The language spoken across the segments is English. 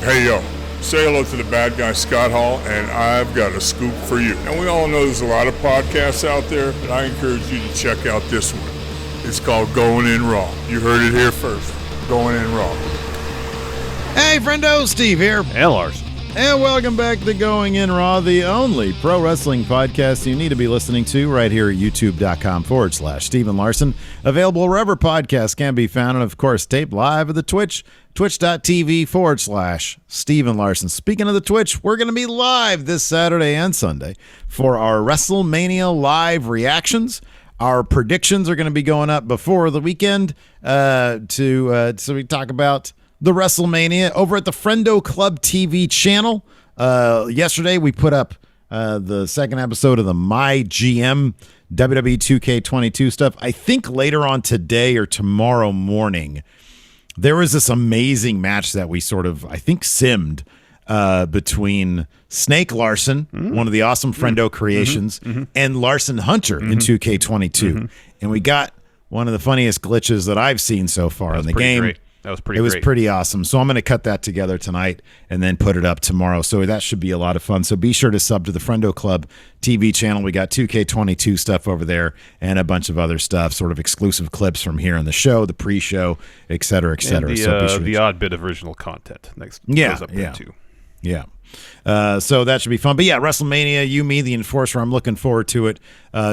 Hey, yo, say hello to the bad guy, Scott Hall, and I've got a scoop for you. And we all know there's a lot of podcasts out there, but I encourage you to check out this one. It's called Going In Raw. You heard it here first. Going In Raw. Hey, friendo, Steve here. And Larson. And welcome back to Going In Raw, the only pro wrestling podcast you need to be listening to right here at youtube.com/Steven Larson. Available wherever podcasts can be found, and of course, taped live at the twitch.tv/Steven Larson. Speaking of the Twitch, we're going to be live this Saturday and Sunday for our WrestleMania live reactions. Our predictions are going to be going up before the weekend so we talk about the WrestleMania over at the Friendo Club TV channel. Yesterday, we put up the second episode of the My GM WWE 2K22 stuff. I think later on today or tomorrow morning, there was this amazing match that we sort of, I think, simmed between Snake Larson, one of the awesome Friendo creations, and Larson Hunter in 2K22. And we got one of the funniest glitches that I've seen so far in the game. Great. That was pretty great. It was pretty awesome. So I'm going to cut that together tonight and then put it up tomorrow. So that should be a lot of fun. So be sure to sub to the Friendo Club TV channel. We got 2K22 stuff over there and a bunch of other stuff, sort of exclusive clips from here on the show, the pre-show, et cetera, et cetera. And so the odd bit of original content next goes up there too. Yeah. So that should be fun. But yeah, WrestleMania, you, me, the Enforcer, I'm looking forward to it.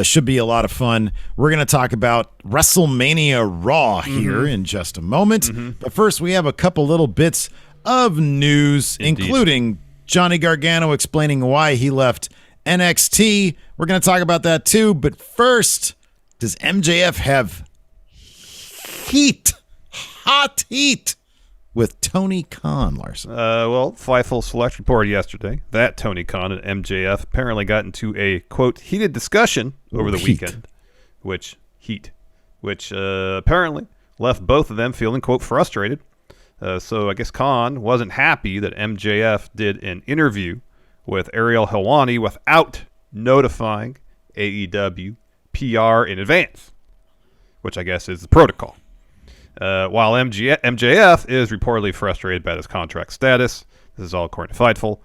Should be a lot of fun. We're going to talk about WrestleMania Raw here in just a moment. But first, we have a couple little bits of news, including Johnny Gargano explaining why he left NXT. We're going to talk about that too. But first, does MJF have hot heat with Tony Khan, Larson? Well, Fightful Select reported yesterday that Tony Khan and MJF apparently got into a, quote, heated discussion over the weekend, which apparently left both of them feeling, quote, frustrated. So I guess Khan wasn't happy that MJF did an interview with Ariel Helwani without notifying AEW PR in advance, which I guess is the protocol. While MJF is reportedly frustrated by his contract status. This is all according to Fightful.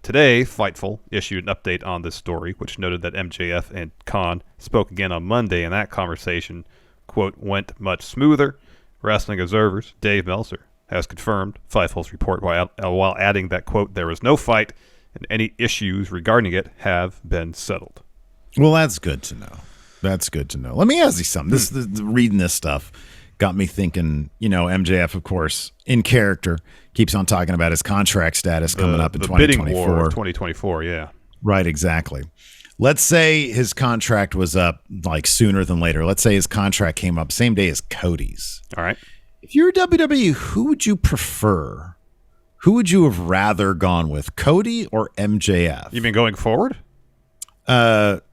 Today, Fightful issued an update on this story, which noted that MJF and Khan spoke again on Monday, and that conversation, quote, went much smoother. Wrestling Observer's Dave Meltzer has confirmed Fightful's report while adding that, quote, there was no fight and any issues regarding it have been settled. Well, that's good to know. Let me ask you something. Reading this stuff got me thinking, MJF, of course, in character, keeps on talking about his contract status coming up in 2024. Bidding war of 2024, yeah. Right, exactly. Let's say his contract was up like sooner than later. Let's say his contract came up same day as Cody's. All right. If you're WWE, who would you prefer? Who would you have rather gone with, Cody or MJF? You mean going forward? At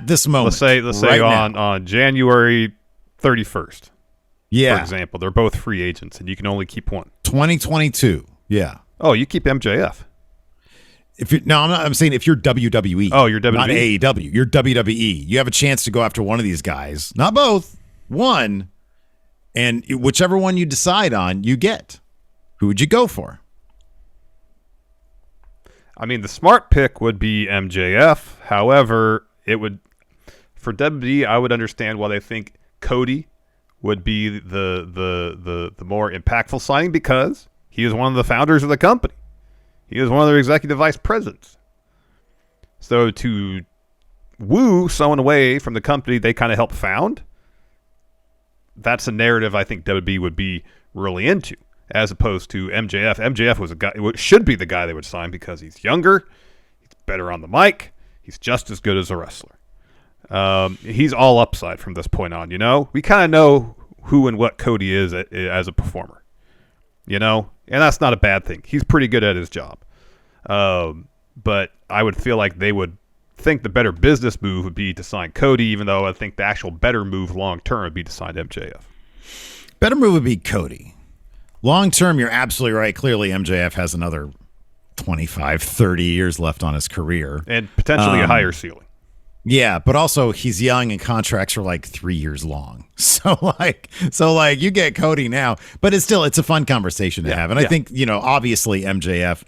this moment. Let's say right on January 31st. Yeah. For example, they're both free agents, and you can only keep one. 2022. Yeah. Oh, you keep MJF. I'm saying if you're WWE. Oh, you're WWE. Not AEW. You're WWE. You have a chance to go after one of these guys. Not both. One. And whichever one you decide on, you get. Who would you go for? I mean, the smart pick would be MJF. However, for WWE, I would understand why they think Cody would be the more impactful signing, because he is one of the founders of the company. He is one of their executive vice presidents. So to woo someone away from the company they kind of helped found, that's a narrative I think WWE would be really into, as opposed to MJF. MJF was a guy, should be the guy they would sign because he's younger, he's better on the mic, he's just as good as a wrestler. He's all upside from this point on, We kind of know who and what Cody is as a performer, and that's not a bad thing. He's pretty good at his job. But I would feel like they would think the better business move would be to sign Cody, even though I think the actual better move long-term would be to sign MJF. Better move would be Cody. Long-term, you're absolutely right. Clearly, MJF has another 25, 30 years left on his career. And potentially a higher ceiling. Yeah, but also he's young and contracts are like 3 years long. So you get Cody now, but it's a fun conversation to have. And I think, obviously MJF,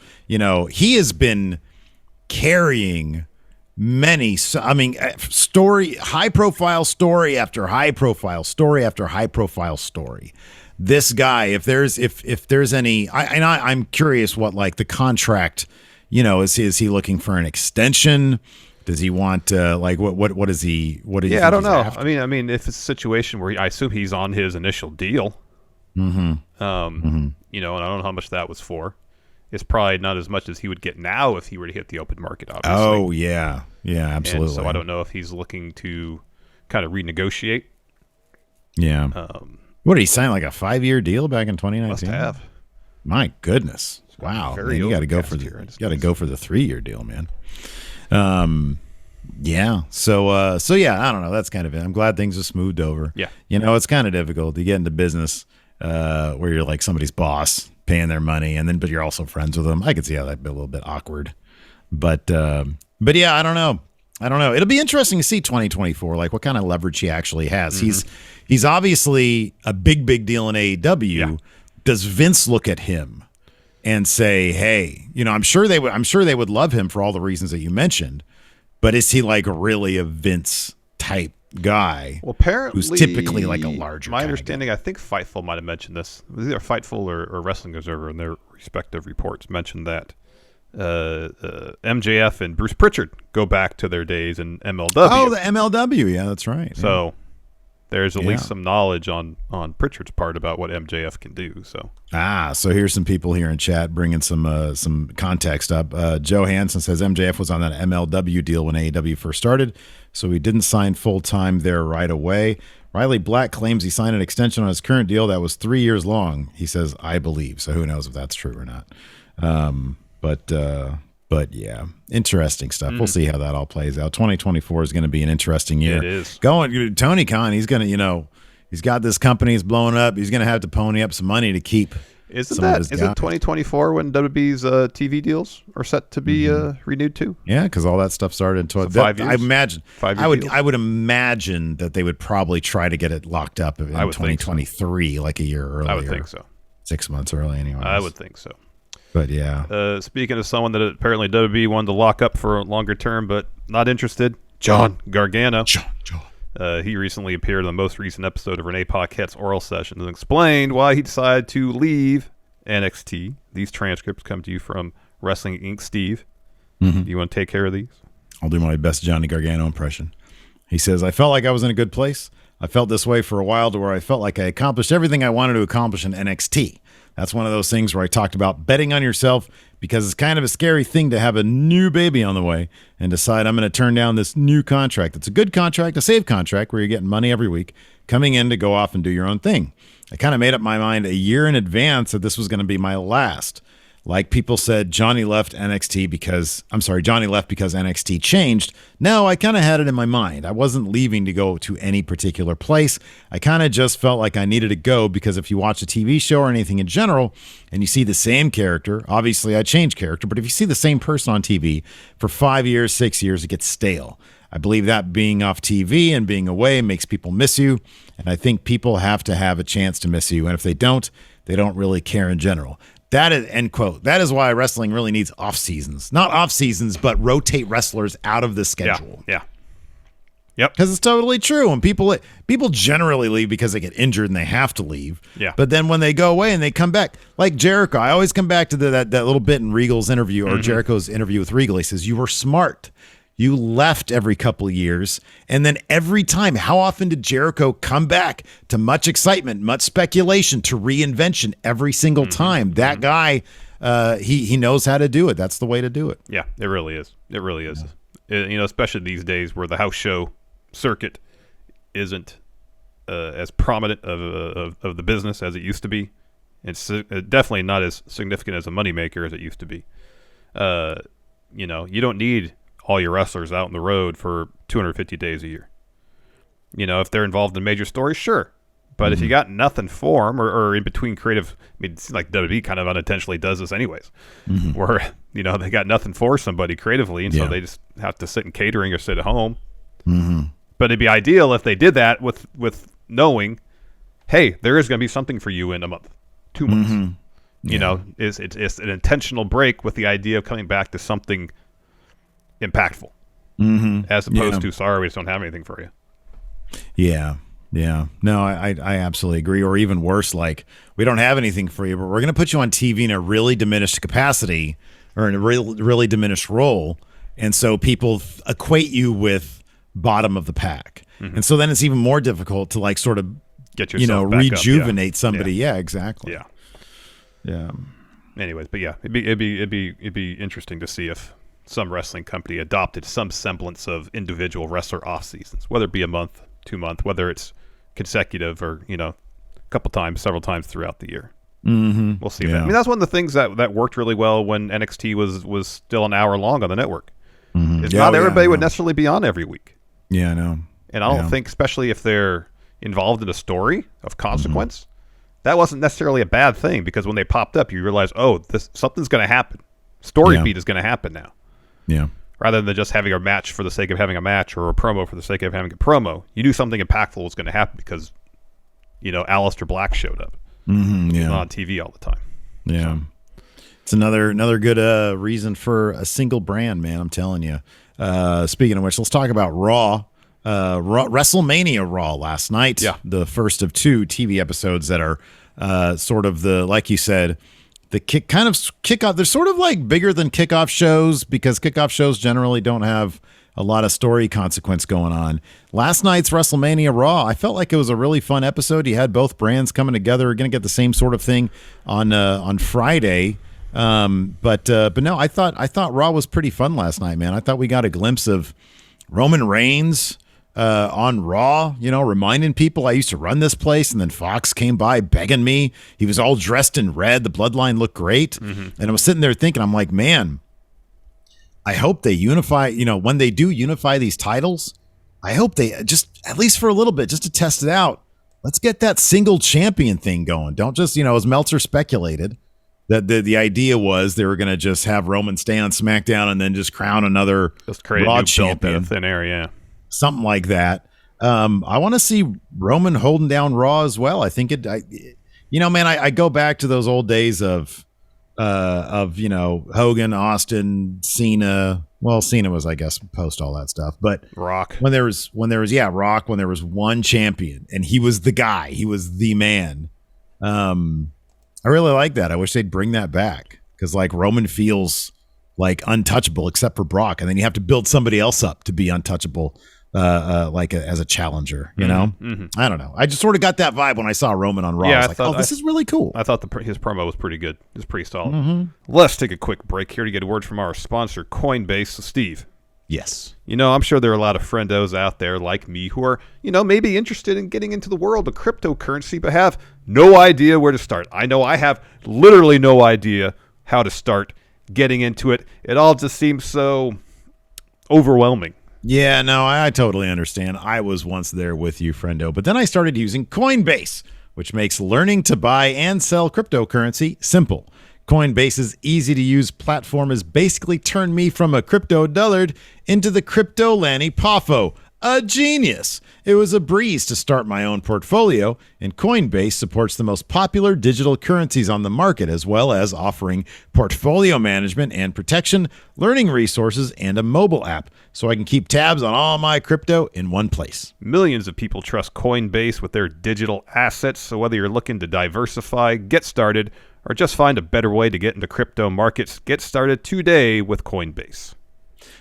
he has been carrying high profile story after high profile story after high profile story. This guy, if there's any, I'm curious what like the contract, is he looking for an extension? Does he want what is he? What do you? Yeah, I don't know. After? I mean, if it's a situation where I assume he's on his initial deal, and I don't know how much that was for. It's probably not as much as he would get now if he were to hit the open market. Obviously. Oh yeah, absolutely. And so I don't know if he's looking to kind of renegotiate. Yeah. What did he sign, like a 5-year deal back in 2019? Must have. My goodness! Wow, man, you got to go for the 3-year deal, man. Yeah. So yeah, I don't know. That's kind of it. I'm glad things are smoothed over. Yeah. It's kind of difficult to get into business where you're like somebody's boss paying their money but you're also friends with them. I could see how that'd be a little bit awkward. But yeah, I don't know. It'll be interesting to see 2024, like what kind of leverage he actually has. He's obviously a big deal in AEW. Yeah. Does Vince look at him and say, "Hey, I'm sure they would love him for all the reasons that you mentioned, but is he like really a Vince type guy?" Well, apparently, who's typically like a larger. My understanding, I think Fightful might have mentioned this. It was either Fightful or Wrestling Observer in their respective reports mentioned that MJF and Bruce Pritchard go back to their days in MLW. Oh, the MLW, yeah, that's right. So. There's at least some knowledge on Pritchard's part about what MJF can do. So so here's some people here in chat bringing some context up. Joe Hansen says MJF was on that MLW deal when AEW first started, so he didn't sign full time there right away. Riley Black claims he signed an extension on his current deal that was 3 years long. He says, "I believe." So who knows if that's true or not? But yeah, interesting stuff. We'll see how that all plays out. 2024 is going to be an interesting year. It is. Tony Khan, he's going to, he's got this company, he's blowing up. He's going to have to pony up some money to keep. Isn't it 2024 when WWE's TV deals are set to be renewed too? Yeah, because all that stuff started in 5 years. I imagine. 5 year deals? I would imagine that they would probably try to get it locked up in 2023, like a year earlier. I would think so. 6 months early, anyway. I would think so. But yeah. Speaking of someone that apparently WWE wanted to lock up for a longer term, but not interested, John Gargano. John. He recently appeared in the most recent episode of Renee Paquette's Oral Sessions and explained why he decided to leave NXT. These transcripts come to you from Wrestling Inc. Steve. Do you want to take care of these? I'll do my best Johnny Gargano impression. He says, "I felt like I was in a good place. I felt this way for a while to where I felt like I accomplished everything I wanted to accomplish in NXT. That's one of those things where I talked about betting on yourself because it's kind of a scary thing to have a new baby on the way and decide I'm going to turn down this new contract. It's a good contract, a safe contract where you're getting money every week coming in to go off and do your own thing. I kind of made up my mind a year in advance that this was going to be my last. Like people said, Johnny left because NXT changed. No, I kind of had it in my mind. I wasn't leaving to go to any particular place. I kind of just felt like I needed to go because if you watch a TV show or anything in general and you see the same character, obviously I change character, but if you see the same person on TV for 5 years, 6 years, it gets stale. I believe that being off TV and being away makes people miss you, and I think people have to have a chance to miss you, and if they don't really care in general. That is, end quote. That is why wrestling really needs off seasons. Not off seasons, but rotate wrestlers out of the schedule. Yeah. Yep. Because it's totally true. And people generally leave because they get injured and they have to leave. Yeah. But then when they go away and they come back, like Jericho, I always come back to that little bit in Regal's interview or Jericho's interview with Regal. He says, "You were smart. You left every couple of years, and then every time, how often did Jericho come back to much excitement, much speculation, to reinvention every single time? That guy, he knows how to do it. That's the way to do it." Yeah, it really is. It really is. Yeah. Especially these days where the house show circuit isn't as prominent of the business as it used to be. It's definitely not as significant as a moneymaker as it used to be. You don't need all your wrestlers out on the road for 250 days a year. If they're involved in major stories, sure. But if you got nothing for them or in between creative, it seems like WWE kind of unintentionally does this anyways, where, they got nothing for somebody creatively. And so they just have to sit in catering or sit at home. Mm-hmm. But it'd be ideal if they did that with knowing, hey, there is going to be something for you in a month, 2 months. Mm-hmm. You know, it's an intentional break with the idea of coming back to something impactful, as opposed to, sorry, we just don't have anything for you. Yeah. Yeah. No, I absolutely agree. Or even worse, like, we don't have anything for you, but we're going to put you on TV in a really diminished capacity or in a really diminished role. And so people equate you with bottom of the pack. And so then it's even more difficult to, like, sort of, get yourself back rejuvenate up. somebody. Yeah, exactly. Yeah. Yeah. Anyways, but yeah, it'd be interesting to see if some wrestling company adopted some semblance of individual wrestler off seasons, whether it be a month, 2 month, whether it's consecutive or, you know, several times throughout the year. Mm-hmm. We'll see. I mean, that's one of the things that worked really well when NXT was still an hour long on the network. Is not everybody would necessarily be on every week. Yeah, I know. And I don't think, especially if they're involved in a story of consequence, that wasn't necessarily a bad thing, because when they popped up, you realize, oh, something's going to happen. Story beat is going to happen now. Yeah. Rather than just having a match for the sake of having a match or a promo for the sake of having a promo, you knew something impactful was going to happen because, you know, Aleister Black showed up on TV all the time. Yeah. So. It's another good reason for a single brand, man. I'm telling you. Speaking of which, let's talk about Raw. WrestleMania Raw last night. Yeah. The first of 2 TV episodes that are sort of the, like you said, the kickoff. They're sort of like bigger than kickoff shows, because kickoff shows generally don't have a lot of story consequence going on. Last night's WrestleMania Raw, I felt like it was a really fun episode. You had both brands coming together. We're going to get the same sort of thing on Friday. But no, I thought Raw was pretty fun last night, man. I thought we got a glimpse of Roman Reigns on Raw, you know, reminding people I used to run this place, and then Fox came by begging me. He was all dressed in red. The bloodline looked great. And I was sitting there thinking, I'm like, man, I hope they unify, you know, when they do unify these titles, I hope they just, at least for a little bit, just to test it out, let's get that single champion thing going. Don't just, you know, as Meltzer speculated, that the idea was they were going to just have Roman stay on SmackDown and then just crown another Raw champion. Thin air, yeah. Something like that. I want to see Roman holding down Raw as well. I think you know, man, I go back to those old days of you know, Hogan, Austin, Cena. Well, Cena was, I guess, post all that stuff, but Rock. When there was Rock, when there was one champion and he was the guy, he was the man. I really like that. I wish they'd bring that back, because, like, Roman feels like untouchable except for Brock, and then you have to build somebody else up to be untouchable. As a challenger, you know? I don't know. I just sort of got that vibe when I saw Roman on Raw. I was like, this is really cool. I thought his promo was pretty good. It was pretty solid. Let's take a quick break here to get a word from our sponsor, Coinbase. So, Steve. Yes. You know, I'm sure there are a lot of friendos out there like me who are, you know, maybe interested in getting into the world of cryptocurrency, but have no idea where to start. I know I have literally no idea how to start getting into it. It all just seems so overwhelming. Yeah, no, I totally understand. I was once there with you, friendo. But then I started using Coinbase, which makes learning to buy and sell cryptocurrency simple. Coinbase's easy-to-use platform has basically turned me from a crypto dullard into the crypto Lanny Poffo. A genius! It was a breeze to start my own portfolio, and Coinbase supports the most popular digital currencies on the market, as well as offering portfolio management and protection, learning resources, and a mobile app, so I can keep tabs on all my crypto in one place. Millions of people trust Coinbase with their digital assets, so whether you're looking to diversify, get started, or just find a better way to get into crypto markets, get started today with Coinbase.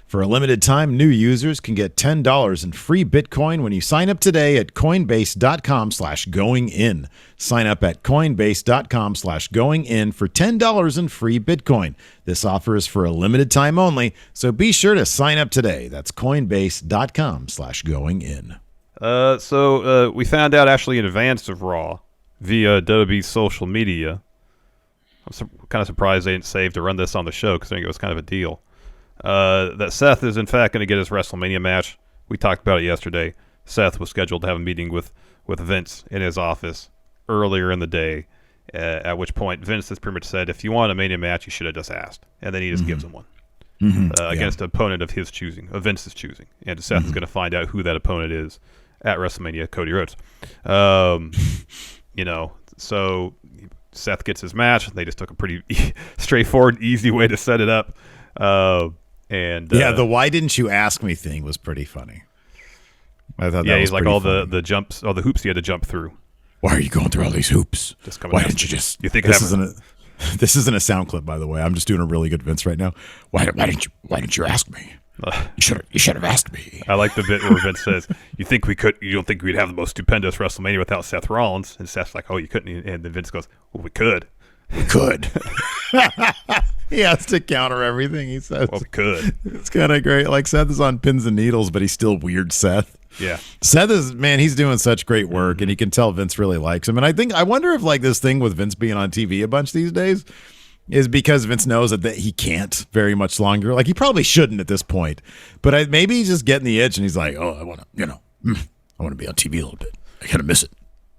For a limited time, new users can get $10 in free Bitcoin when you sign up today at Coinbase.com/going-in. Sign up at Coinbase.com/going-in for $10 in free Bitcoin. This offer is for a limited time only, so be sure to sign up today. That's Coinbase.com/going-in. So we found out actually in advance of Raw via WWE's social media. I'm kind of surprised they didn't save to run this on the show, because I think it was kind of a deal. That Seth is in fact going to get his WrestleMania match. We talked about it yesterday. Seth was scheduled to have a meeting with Vince in his office earlier in the day, at which point Vince has pretty much said, if you want a Mania match, you should have just asked. And then he just gives him one. against an opponent of his choosing, of Vince's choosing. And Seth is going to find out who that opponent is at WrestleMania, Cody Rhodes. So Seth gets his match. They just took a pretty straightforward, easy way to set it up. The why didn't you ask me thing was pretty funny. I thought that was he's like all funny. the jumps, all the hoops he had to jump through. Why are you going through all these hoops? Why didn't you just? You think this isn't a sound clip, by the way. I'm just doing a really good Vince right now. Why didn't you ask me? You should have asked me. I like the bit where Vince says, "You don't think we'd have the most stupendous WrestleMania without Seth Rollins?" And Seth's like, "Oh, you couldn't." And then Vince goes, "Well, we could." We could. He has to counter everything he says. Well, we could. It's kind of great. Like Seth is on pins and needles, but he's still weird Seth. Yeah. Seth is, man, he's doing such great work, and you can tell Vince really likes him. And I wonder if like this thing with Vince being on TV a bunch these days is because Vince knows that he can't very much longer. Like he probably shouldn't at this point, but maybe he's just getting the itch, and he's like, oh, I want to, I want to be on TV a little bit. I kind of miss it.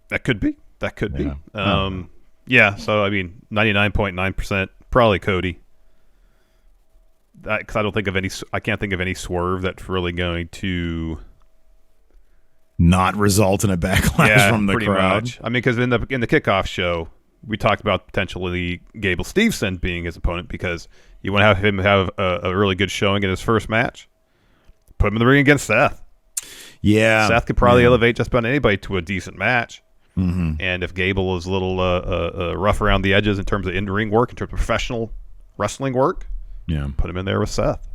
That could be. So I mean, 99.9% probably Cody. Because I can't think of any swerve that's really going to not result in a backlash from the crowd. Much. I mean, because in the kickoff show, we talked about potentially Gable Steveson being his opponent because you want to have him have a really good showing in his first match. Put him in the ring against Seth. Yeah, Seth could probably elevate just about anybody to a decent match. Mm-hmm. And if Gable is a little rough around the edges in terms of in-ring work, in terms of professional wrestling work, put him in there with Seth.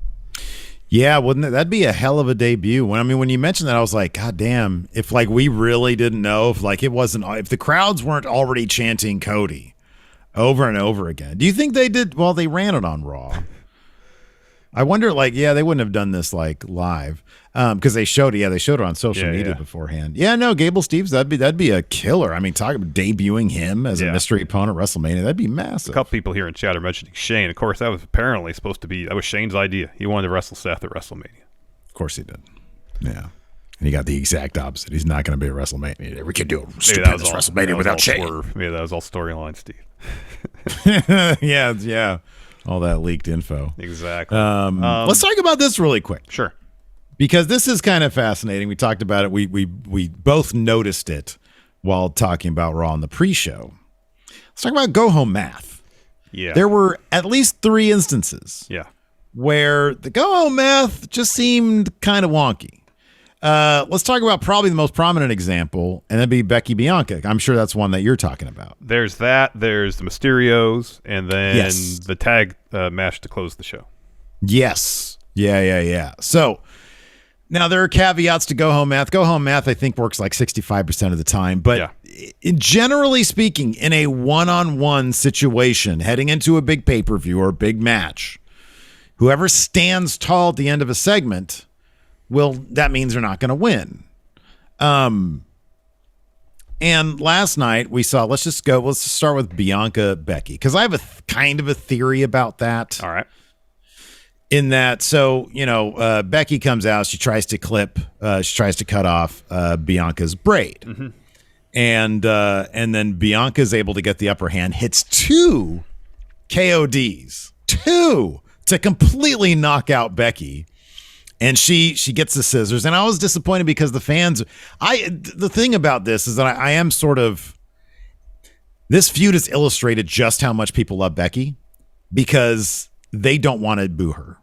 Yeah, that'd be a hell of a debut. When you mentioned that, I was like, God damn! If like we really didn't know, if the crowds weren't already chanting Cody over and over again. Do you think they did? Well, they ran it on Raw. I wonder, they wouldn't have done this like live because they showed it on social media beforehand. Yeah, no, Gable Steves, that'd be a killer. I mean, talk about debuting him as a mystery opponent at WrestleMania, that'd be massive. A couple people here in chat are mentioning Shane. Of course, that was apparently supposed to be Shane's idea. He wanted to wrestle Seth at WrestleMania. Of course he did. Yeah. And he got the exact opposite. He's not going to be at WrestleMania. We could do a stupendous WrestleMania without Shane. Maybe that was all storyline, Steve. Yeah. All that leaked info. Exactly. Let's talk about this really quick. Sure. Because this is kind of fascinating. We talked about it. We both noticed it while talking about Raw on the pre-show. Let's talk about go-home math. Yeah. There were at least 3 instances where the go-home math just seemed kind of wonky. Let's talk about probably the most prominent example, and that'd be Becky Bianca. I'm sure that's one that you're talking about. There's that. There's the Mysterios, and then the tag match to close the show. Yes. Yeah. So now there are caveats to go-home math. Go-home math, I think, works like 65% of the time. But generally speaking, in a one-on-one situation, heading into a big pay-per-view or a big match, whoever stands tall at the end of a segment, that means they're not going to win. And last night we saw, let's start with Bianca Becky, because I have a kind of a theory about that. All right. In that, Becky comes out, she tries to cut off Bianca's braid. Mm-hmm. And then Bianca's able to get the upper hand, hits 2 KODs, 2 to completely knock out Becky. And she gets the scissors, and I was disappointed because the fans. The thing about this is that I am sort of. This feud has illustrated just how much people love Becky, because they don't want to boo her,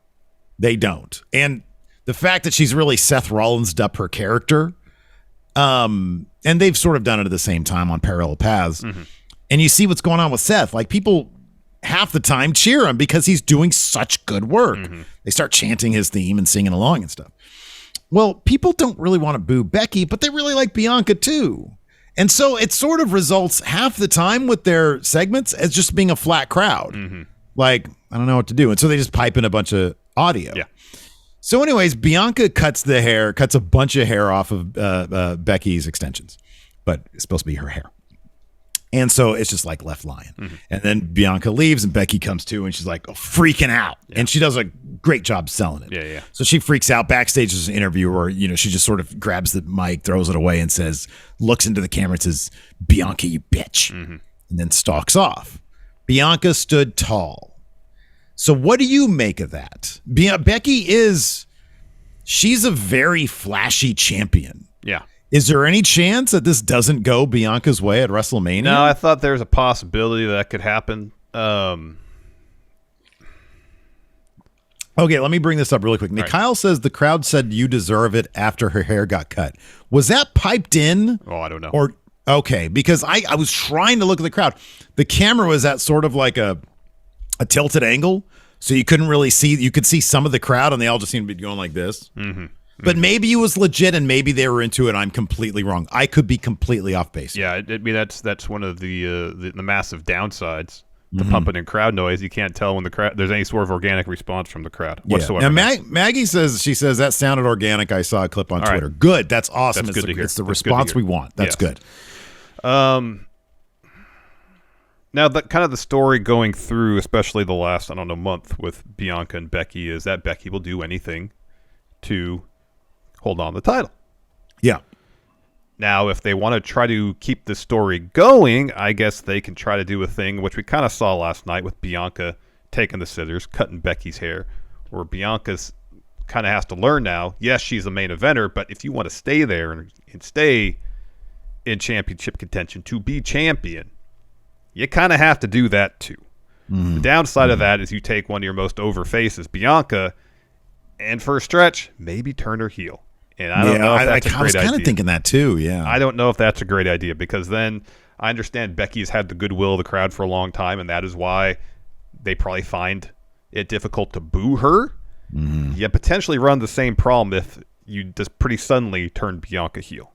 they don't, and the fact that she's really Seth Rollins'd up her character, and they've sort of done it at the same time on parallel paths, and you see what's going on with Seth. Like people half the time cheer him because he's doing such good work. They start chanting his theme and singing along and stuff. Well, people don't really want to boo Becky, but they really like Bianca too. And so it sort of results half the time with their segments as just being a flat crowd. Like, I don't know what to do. And so they just pipe in a bunch of audio. Yeah. So anyways, Bianca cuts a bunch of hair off of Becky's extensions, but it's supposed to be her hair. And so it's just like left lying. And then Bianca leaves and Becky comes to, and she's like freaking out. And she does a great job selling it. Yeah. So she freaks out. Backstage is an interview where, she just sort of grabs the mic, throws it away, and looks into the camera and says, "Bianca, you bitch." And then stalks off. Bianca stood tall. So what do you make of that? Becky she's a very flashy champion. Yeah. Is there any chance that this doesn't go Bianca's way at WrestleMania? No, I thought there was a possibility that could happen. Okay, let me bring this up really quick. Kyle says the crowd said you deserve it after her hair got cut. Was that piped in? Oh, I don't know. Or okay, because I was trying to look at the crowd. The camera was at sort of like a tilted angle, so you couldn't really see. You could see some of the crowd, and they all just seemed to be going like this. Mm-hmm. But maybe it was legit, and maybe they were into it. I'm completely wrong. I could be completely off base. Yeah, I mean that's one of the massive downsides. The pumping and crowd noise. You can't tell when there's any sort of organic response from the crowd whatsoever. Now Maggie says that sounded organic. I saw a clip on Twitter. Right. Good. That's awesome. That's good to hear. It's the response we want. That's good. Now the kind of the story going through, especially the last month with Bianca and Becky, is that Becky will do anything to hold on to the title. Yeah. Now, if they want to try to keep the story going, I guess they can try to do a thing, which we kind of saw last night with Bianca taking the scissors, cutting Becky's hair, where Bianca's kind of has to learn now, yes, she's the main eventer, but if you want to stay there and stay in championship contention to be champion, you kind of have to do that too. The downside of that is you take one of your most over faces, Bianca, and for a stretch, maybe turn her heel. And I don't know if that's a great idea. I was kind of thinking that too, yeah. I don't know if that's a great idea because then I understand Becky's had the goodwill of the crowd for a long time, and that is why they probably find it difficult to boo her. You potentially run the same problem if you just pretty suddenly turn Bianca heel.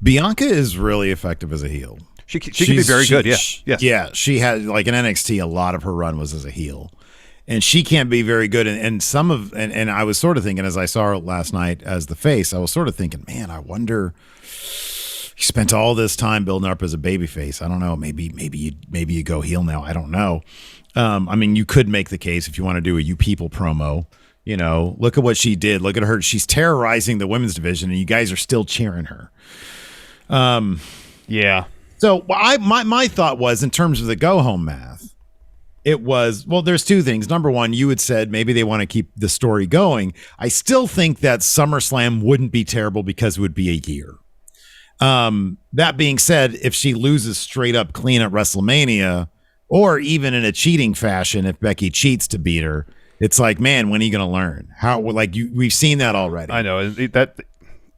Bianca is really effective as a heel. She can be very good, yes. Yeah, she had, like in NXT, a lot of her run was as a heel. And she can't be very good. And I was sort of thinking, as I saw her last night as the face, I was sort of thinking, man, I wonder, you spent all this time building her up as a baby face. I don't know. Maybe you go heel now. I don't know. I mean, you could make the case if you want to do a You People promo. You know, look at what she did. Look at her. She's terrorizing the women's division, and you guys are still cheering her. Yeah. So my thought was, in terms of the go-home math, it was, well, there's two things. Number one, you had said maybe they want to keep the story going. I still think that SummerSlam wouldn't be terrible because it would be a year. That being said, if she loses straight up clean at WrestleMania, or even in a cheating fashion, if Becky cheats to beat her, it's like, man, when are you going to learn? We've seen that already. I know that.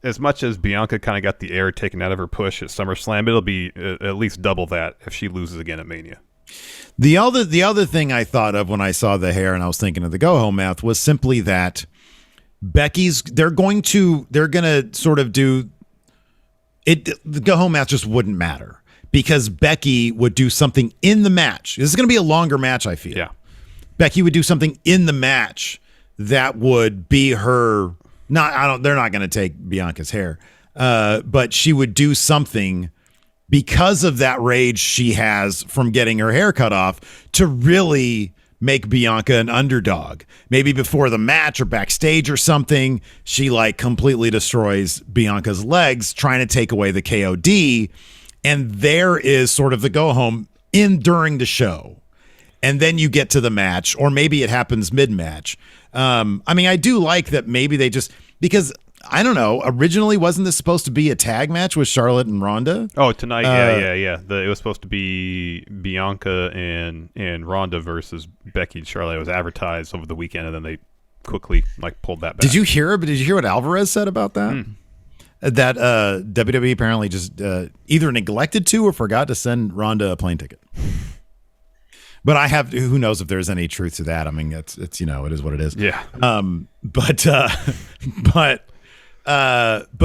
As much as Bianca kind of got the air taken out of her push at SummerSlam, it'll be at least double that if she loses again at Mania. The other thing I thought of when I saw the hair and I was thinking of the go home math was simply that they're going to sort of do it. The go home math just wouldn't matter because Becky would do something in the match. This is going to be a longer match, I feel. Yeah. Becky would do something in the match that would be her. They're not going to take Bianca's hair, but she would do something because of that rage she has from getting her hair cut off to really make Bianca an underdog. Maybe before the match or backstage or something, she completely destroys Bianca's legs trying to take away the KOD. And there is sort of the go home during the show. And then you get to the match, or maybe it happens mid-match. I do like that maybe they just, because I don't know, originally wasn't this supposed to be a tag match with Charlotte and Ronda? Oh, tonight, yeah. It was supposed to be Bianca and Ronda versus Becky and Charlotte. It was advertised over the weekend, and then they quickly pulled that back. Did you hear what Alvarez said about that? That WWE apparently just either neglected to or forgot to send Ronda a plane ticket. But who knows if there's any truth to that? I mean, it's it is what it is. Yeah. But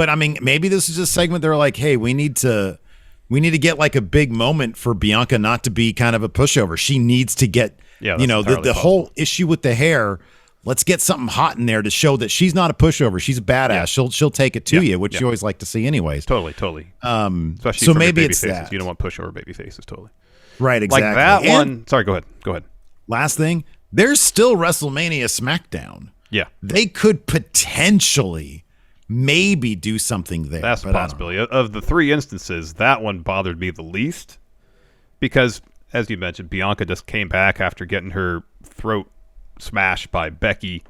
I mean, maybe this is a segment. They're like, hey, we need to get a big moment for Bianca not to be kind of a pushover. She needs to get, the whole issue with the hair. Let's get something hot in there to show that she's not a pushover. She's a badass. Yeah. She'll take it to you, which you always like to see anyways. Totally. Especially so for maybe baby it's faces. that. You don't want pushover baby faces. Totally. Right, exactly. Like that one. Sorry, go ahead. Last thing, there's still WrestleMania SmackDown. Yeah. They could potentially maybe do something there. That's a possibility. Of the three instances, that one bothered me the least because, as you mentioned, Bianca just came back after getting her throat smash by Becky.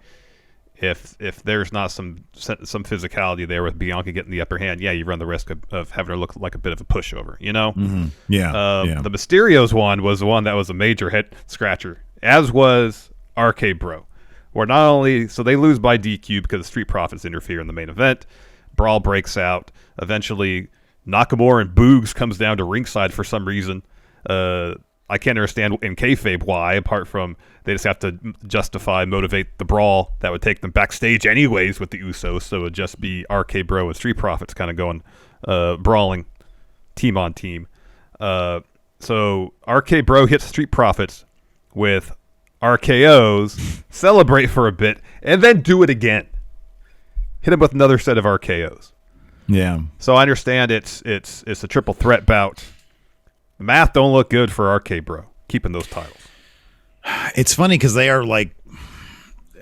If there's not some physicality there with Bianca getting the upper hand, you run the risk of having her look like a bit of a pushover, Mm-hmm. The Mysterios one was the one that was a major head scratcher, as was RK Bro, where not only so they lose by DQ because the Street Profits interfere in the main event, brawl breaks out, eventually Nakamura and Boogs comes down to ringside for some reason. I can't understand in kayfabe why, apart from they just have to motivate the brawl that would take them backstage anyways with the Usos, so it would just be RK Bro and Street Profits kind of going brawling team on team. So RK Bro hits Street Profits with RKOs, celebrate for a bit, and then do it again. Hit him with another set of RKOs. Yeah. So I understand it's a triple threat bout. The math don't look good for RK Bro keeping those titles. It's funny because they are like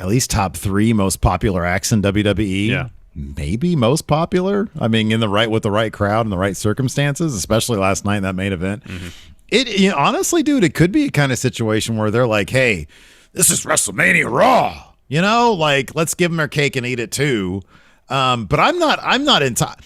at least top 3 most popular acts in WWE. Yeah. Maybe most popular. I mean, with the right crowd and the right circumstances, especially last night in that main event. Mm-hmm. Honestly, dude, it could be a kind of situation where they're like, hey, this is WrestleMania Raw. Like, let's give them their cake and eat it too. But I'm not in time.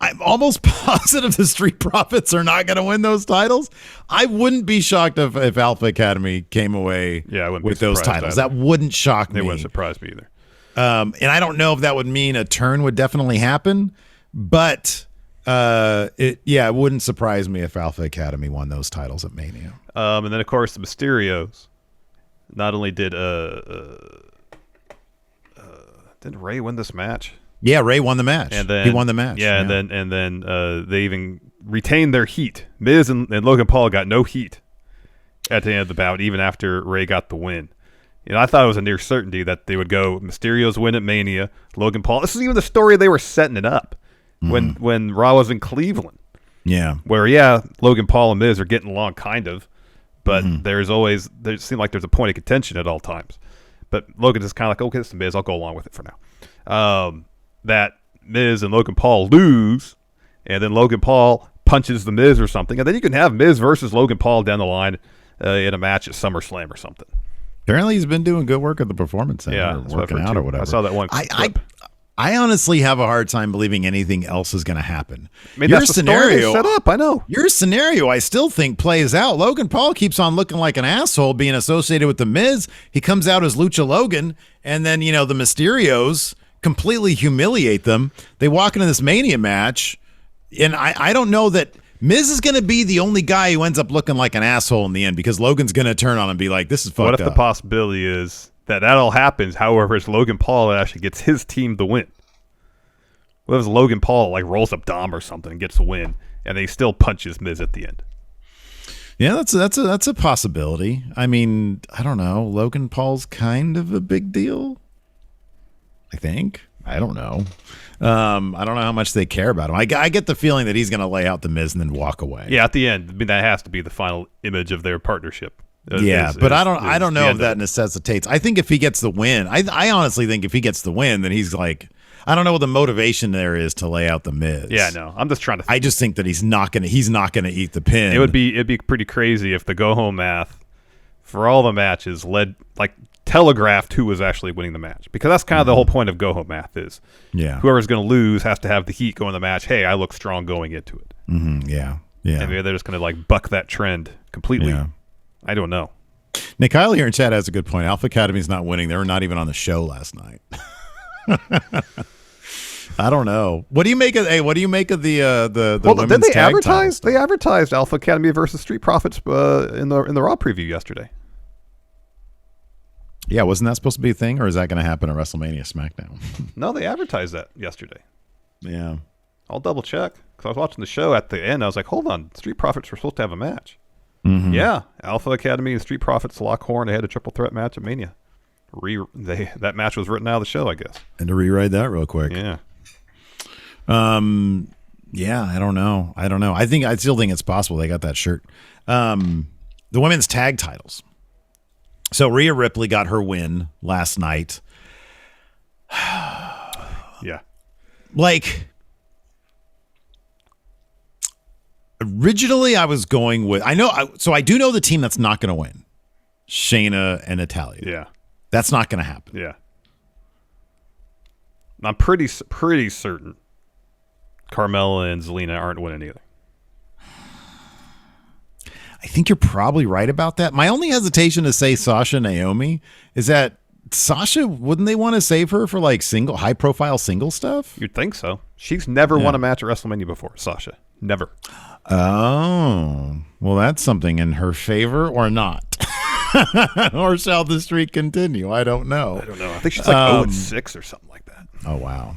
I'm almost positive the Street Profits are not going to win those titles. I wouldn't be shocked if Alpha Academy came away with those titles. Either. That wouldn't shock me. It wouldn't surprise me either. And I don't know if that would mean a turn would definitely happen, but it wouldn't surprise me if Alpha Academy won those titles at Mania. And then, of course, the Mysterios. Not only did Ray win this match? Yeah, Ray won the match. And then, he won the match. Yeah, and then they even retained their heat. Miz and Logan Paul got no heat at the end of the bout, even after Ray got the win. I thought it was a near certainty that they would go Mysterios win at Mania, Logan Paul. This is even the story they were setting it up when Raw was in Cleveland. Yeah. Where, Logan Paul and Miz are getting along kind of, but there seems like there's a point of contention at all times. But Logan is kind of like, okay, this is Miz, I'll go along with it for now. That Miz and Logan Paul lose, and then Logan Paul punches the Miz or something, and then you can have Miz versus Logan Paul down the line in a match at SummerSlam or something. Apparently he's been doing good work at the Performance Center, working out or whatever. I saw that one clip. I honestly have a hard time believing anything else is going to happen. I mean, that's the story they set up. I know. Your scenario, I still think, plays out. Logan Paul keeps on looking like an asshole being associated with The Miz. He comes out as Lucha Logan, and then, the Mysterios completely humiliate them. They walk into this Mania match, and I don't know that Miz is going to be the only guy who ends up looking like an asshole in the end, because Logan's going to turn on him and be like, this is fucked up. What if the possibility is that all happens, however, it's Logan Paul that actually gets his team the win? What if Logan Paul rolls up Dom or something and gets a win, and they still punches Miz at the end? Yeah, that's a possibility. I mean, I don't know. Logan Paul's kind of a big deal, I think. I don't know. I don't know how much they care about him. I get the feeling that he's going to lay out the Miz and then walk away. Yeah, at the end, I mean, that has to be the final image of their partnership. I don't know if that necessitates. I think if he gets the win, I honestly think if he gets the win, then he's like, I don't know what the motivation there is to lay out the Miz. Yeah, no, I'm just trying to. I just think that he's not gonna eat the pin. It'd be pretty crazy if the go home math for all the matches telegraphed who was actually winning the match, because that's kind of the whole point of go home math is whoever's going to lose has to have the heat go in the match. Hey, I look strong going into it. Yeah. And maybe they're just going to buck that trend completely. Yeah. I don't know. Nick Kyle here in chat has a good point. Alpha Academy's not winning. They were not even on the show last night. I don't know. What do you make of the women's did they tag advertise? They advertised Alpha Academy versus Street Profits in the Raw preview yesterday. Yeah, wasn't that supposed to be a thing, or is that going to happen at WrestleMania SmackDown? No, they advertised that yesterday. Yeah. I'll double check, because I was watching the show at the end. I was like, hold on, Street Profits were supposed to have a match. Mm-hmm. Yeah, Alpha Academy and Street Profits lock horn. They had a triple threat match at Mania. That match was written out of the show, I guess. And to rewrite that real quick. Yeah. Yeah, I don't know. I still think it's possible they got that shirt. The women's tag titles. So Rhea Ripley got her win last night. Yeah. Originally I was going with, I do know the team that's not going to win. Shayna, and Natalya. Yeah. That's not going to happen. Yeah. I'm pretty certain Carmella and Zelina aren't winning either. I think you're probably right about that. My only hesitation to say Sasha Naomi is that Sasha, wouldn't they want to save her for like high profile single stuff? You'd think so. She's never won a match at WrestleMania before, Sasha. Never. Oh, well, that's something in her favor or not. Or shall the streak continue? I don't know. I think she's like 0-6 or something like that. Oh, wow.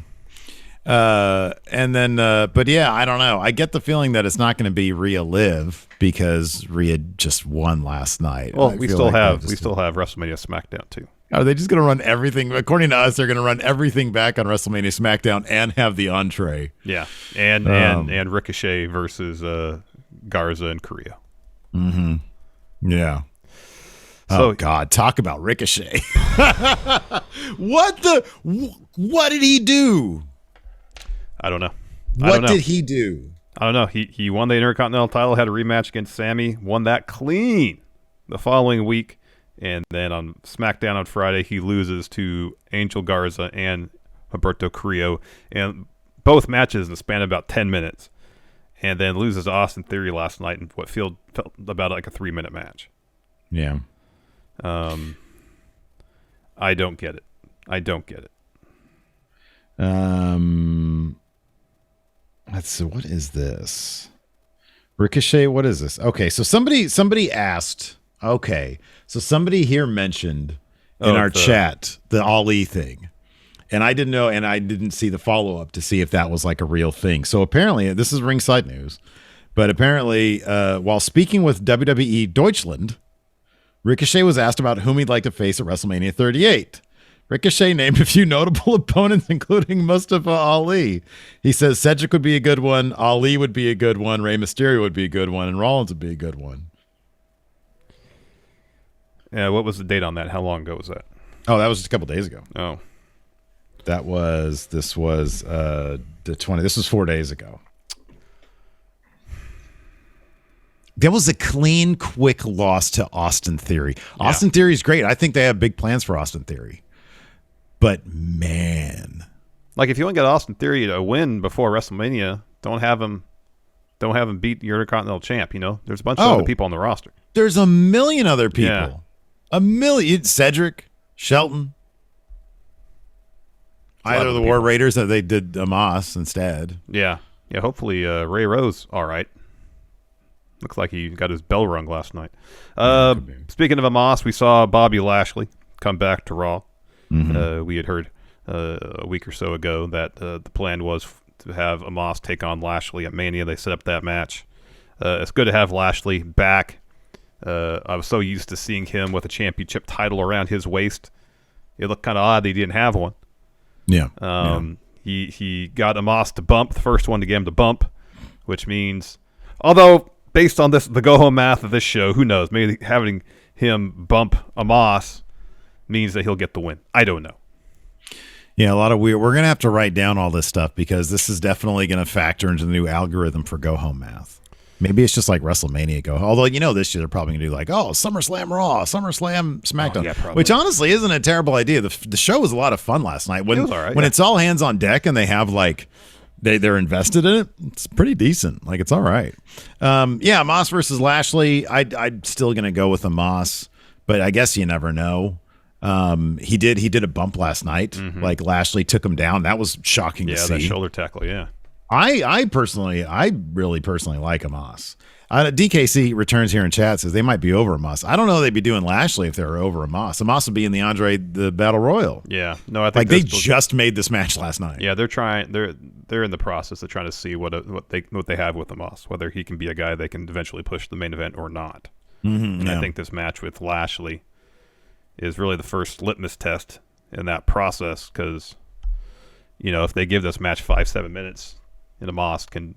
And then, but yeah, I don't know. I get the feeling that it's not going to be Rhea Liv because Rhea just won last night. Well, we still have WrestleMania SmackDown too. Are they just going to run everything? According to us, they're going to run everything back on WrestleMania SmackDown and have the entree. Yeah, and Ricochet versus Garza and Carrillo. Mm-hmm. Yeah. So, oh God! Talk about Ricochet. What did he do? I don't know. What did he do? I don't know. He won the Intercontinental title, had a rematch against Sammy, won that clean the following week, and then on SmackDown on Friday, he loses to Angel Garza and Humberto Carrillo, and both matches in the span of about 10 minutes, and then loses to Austin Theory last night in what felt about like a 3-minute match. Yeah. I don't get it. Let's see. What is this? Ricochet. What is this? Okay. So somebody asked. Okay. So somebody here mentioned in our chat the Ali thing. And I didn't know, and I didn't see the follow-up to see if that was like a real thing. So apparently, this is ringside news, but apparently, while speaking with WWE Deutschland, Ricochet was asked about whom he'd like to face at WrestleMania 38. Ricochet named a few notable opponents, including Mustafa Ali. He says Cedric would be a good one, Ali would be a good one, Rey Mysterio would be a good one, and Rollins would be a good one. Yeah, what was the date on that? How long ago was that? Oh, that was just a couple days ago. Oh. This was the 20. This was 4 days ago. That was a clean, quick loss to Austin Theory. Yeah. Austin Theory is great. I think they have big plans for Austin Theory. But man, like if you want to get Austin Theory to win before WrestleMania, don't have him beat your Intercontinental champ. You know, there's a bunch of other people on the roster. There's a million other people. Yeah. A million. Cedric, Shelton. Either the War Raiders that they did Amos instead. Yeah. Yeah. Hopefully Ray Rose. All right. Looks like he got his bell rung last night. Speaking of Amos, we saw Bobby Lashley come back to Raw. Mm-hmm. We had heard a week or so ago that the plan was to have Amos take on Lashley at Mania. They set up that match. It's good to have Lashley back. I was so used to seeing him with a championship title around his waist. It looked kind of odd that he didn't have one. Yeah. He got Amos to bump, the first one to get him to bump, which means, although based on the go-home math of this show, who knows? Maybe having him bump Amos means that he'll get the win. I don't know. Yeah, a lot of weird. We're going to have to write down all this stuff because this is definitely going to factor into the new algorithm for go-home math. Maybe it's just like WrestleMania go. Although, this year they're probably going to do like, SummerSlam Raw, SummerSlam SmackDown. Yeah, which honestly isn't a terrible idea. The show was a lot of fun last night. When it's all hands on deck and they have like, they're invested in it, it's pretty decent. Like, it's all right. Amos versus Lashley. I'm still going to go with Amos, but I guess you never know. He did a bump last night. Mm-hmm. Like Lashley took him down. That was shocking to see. Yeah, that shoulder tackle, yeah. I really personally like Amos. DKC returns here in chat, says they might be over Amos. I don't know they'd be doing Lashley if they were over Amos. Amos would be in the Battle Royal. Yeah. No, I think like they just made this match last night. Yeah, they're in the process of trying to see what they have with Amos, whether he can be a guy they can eventually push to the main event or not. Mm-hmm, and I think this match with Lashley is really the first litmus test in that process because, if they give this match 5-7 minutes and Amos can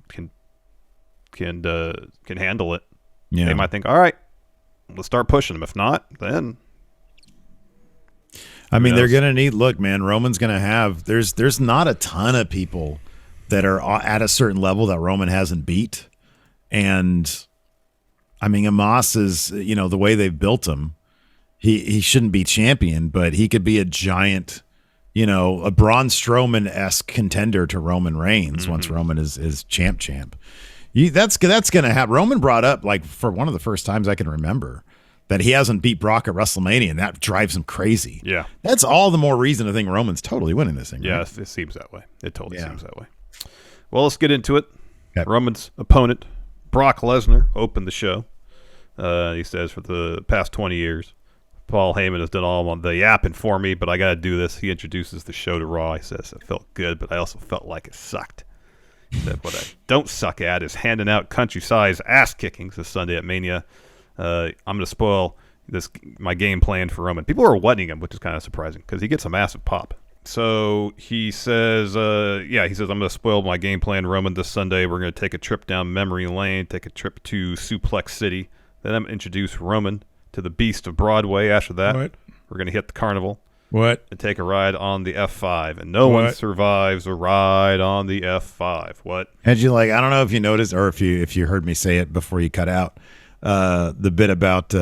handle it, they might think, all right, let's start pushing him. If not, then they're gonna need. Look, man, Roman's gonna have. There's not a ton of people that are at a certain level that Roman hasn't beat, and Amos is the way they've built him. he shouldn't be champion, but he could be a giant, a Braun Strowman-esque contender to Roman Reigns once Roman is champ. That's going to happen. Roman brought up, like, for one of the first times I can remember, that he hasn't beat Brock at WrestleMania, and that drives him crazy. Yeah. That's all the more reason to think Roman's totally winning this thing. Yeah, right? it seems that way. It totally seems that way. Well, let's get into it. Okay. Roman's opponent, Brock Lesnar, opened the show. He says, for the past 20 years, Paul Heyman has done all the yapping for me, but I got to do this. He introduces the show to Raw. He says, it felt good, but I also felt like it sucked. He said, what I don't suck at is handing out country-size ass-kickings this Sunday at Mania. I'm going to spoil my game plan for Roman. People are wanting him, which is kind of surprising because he gets a massive pop. So he says, I'm going to spoil my game plan, Roman, this Sunday. We're going to take a trip down memory lane, take a trip to Suplex City. Then I'm going to introduce Roman to the Beast of Broadway. After that, we're going to hit the carnival. What? And take a ride on the F5. And no one survives a ride on the F5. What? Had you I don't know if you noticed or if you heard me say it before you cut out, the bit about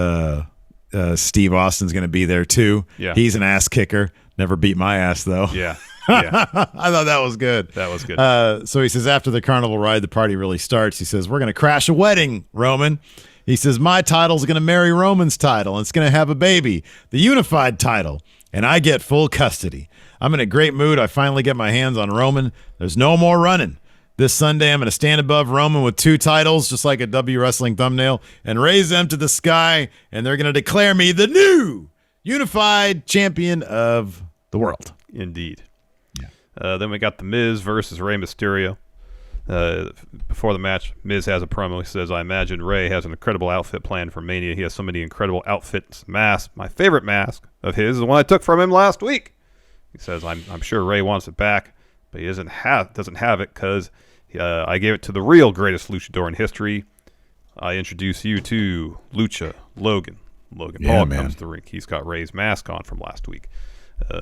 Steve Austin's going to be there too. Yeah. He's an ass kicker. Never beat my ass though. Yeah. Yeah. I thought that was good. That was good. So he says after the carnival ride, the party really starts. He says, we're going to crash a wedding, Roman. He says, my title's going to marry Roman's title, and it's going to have a baby, the unified title, and I get full custody. I'm in a great mood. I finally get my hands on Roman. There's no more running. This Sunday, I'm going to stand above Roman with 2 titles, just like a W Wrestling thumbnail, and raise them to the sky, and they're going to declare me the new unified champion of the world. Indeed. Yeah. Then we got The Miz versus Rey Mysterio. Before the match, Miz has a promo. He says, I imagine Rey has an incredible outfit planned for Mania. He has so many incredible outfits, masks. My favorite mask of his is the one I took from him last week. He says, I'm sure Rey wants it back, but he doesn't have it because I gave it to the real greatest luchador in history. I introduce you to Lucha Logan. Logan Paul comes to the ring. He's got Rey's mask on from last week.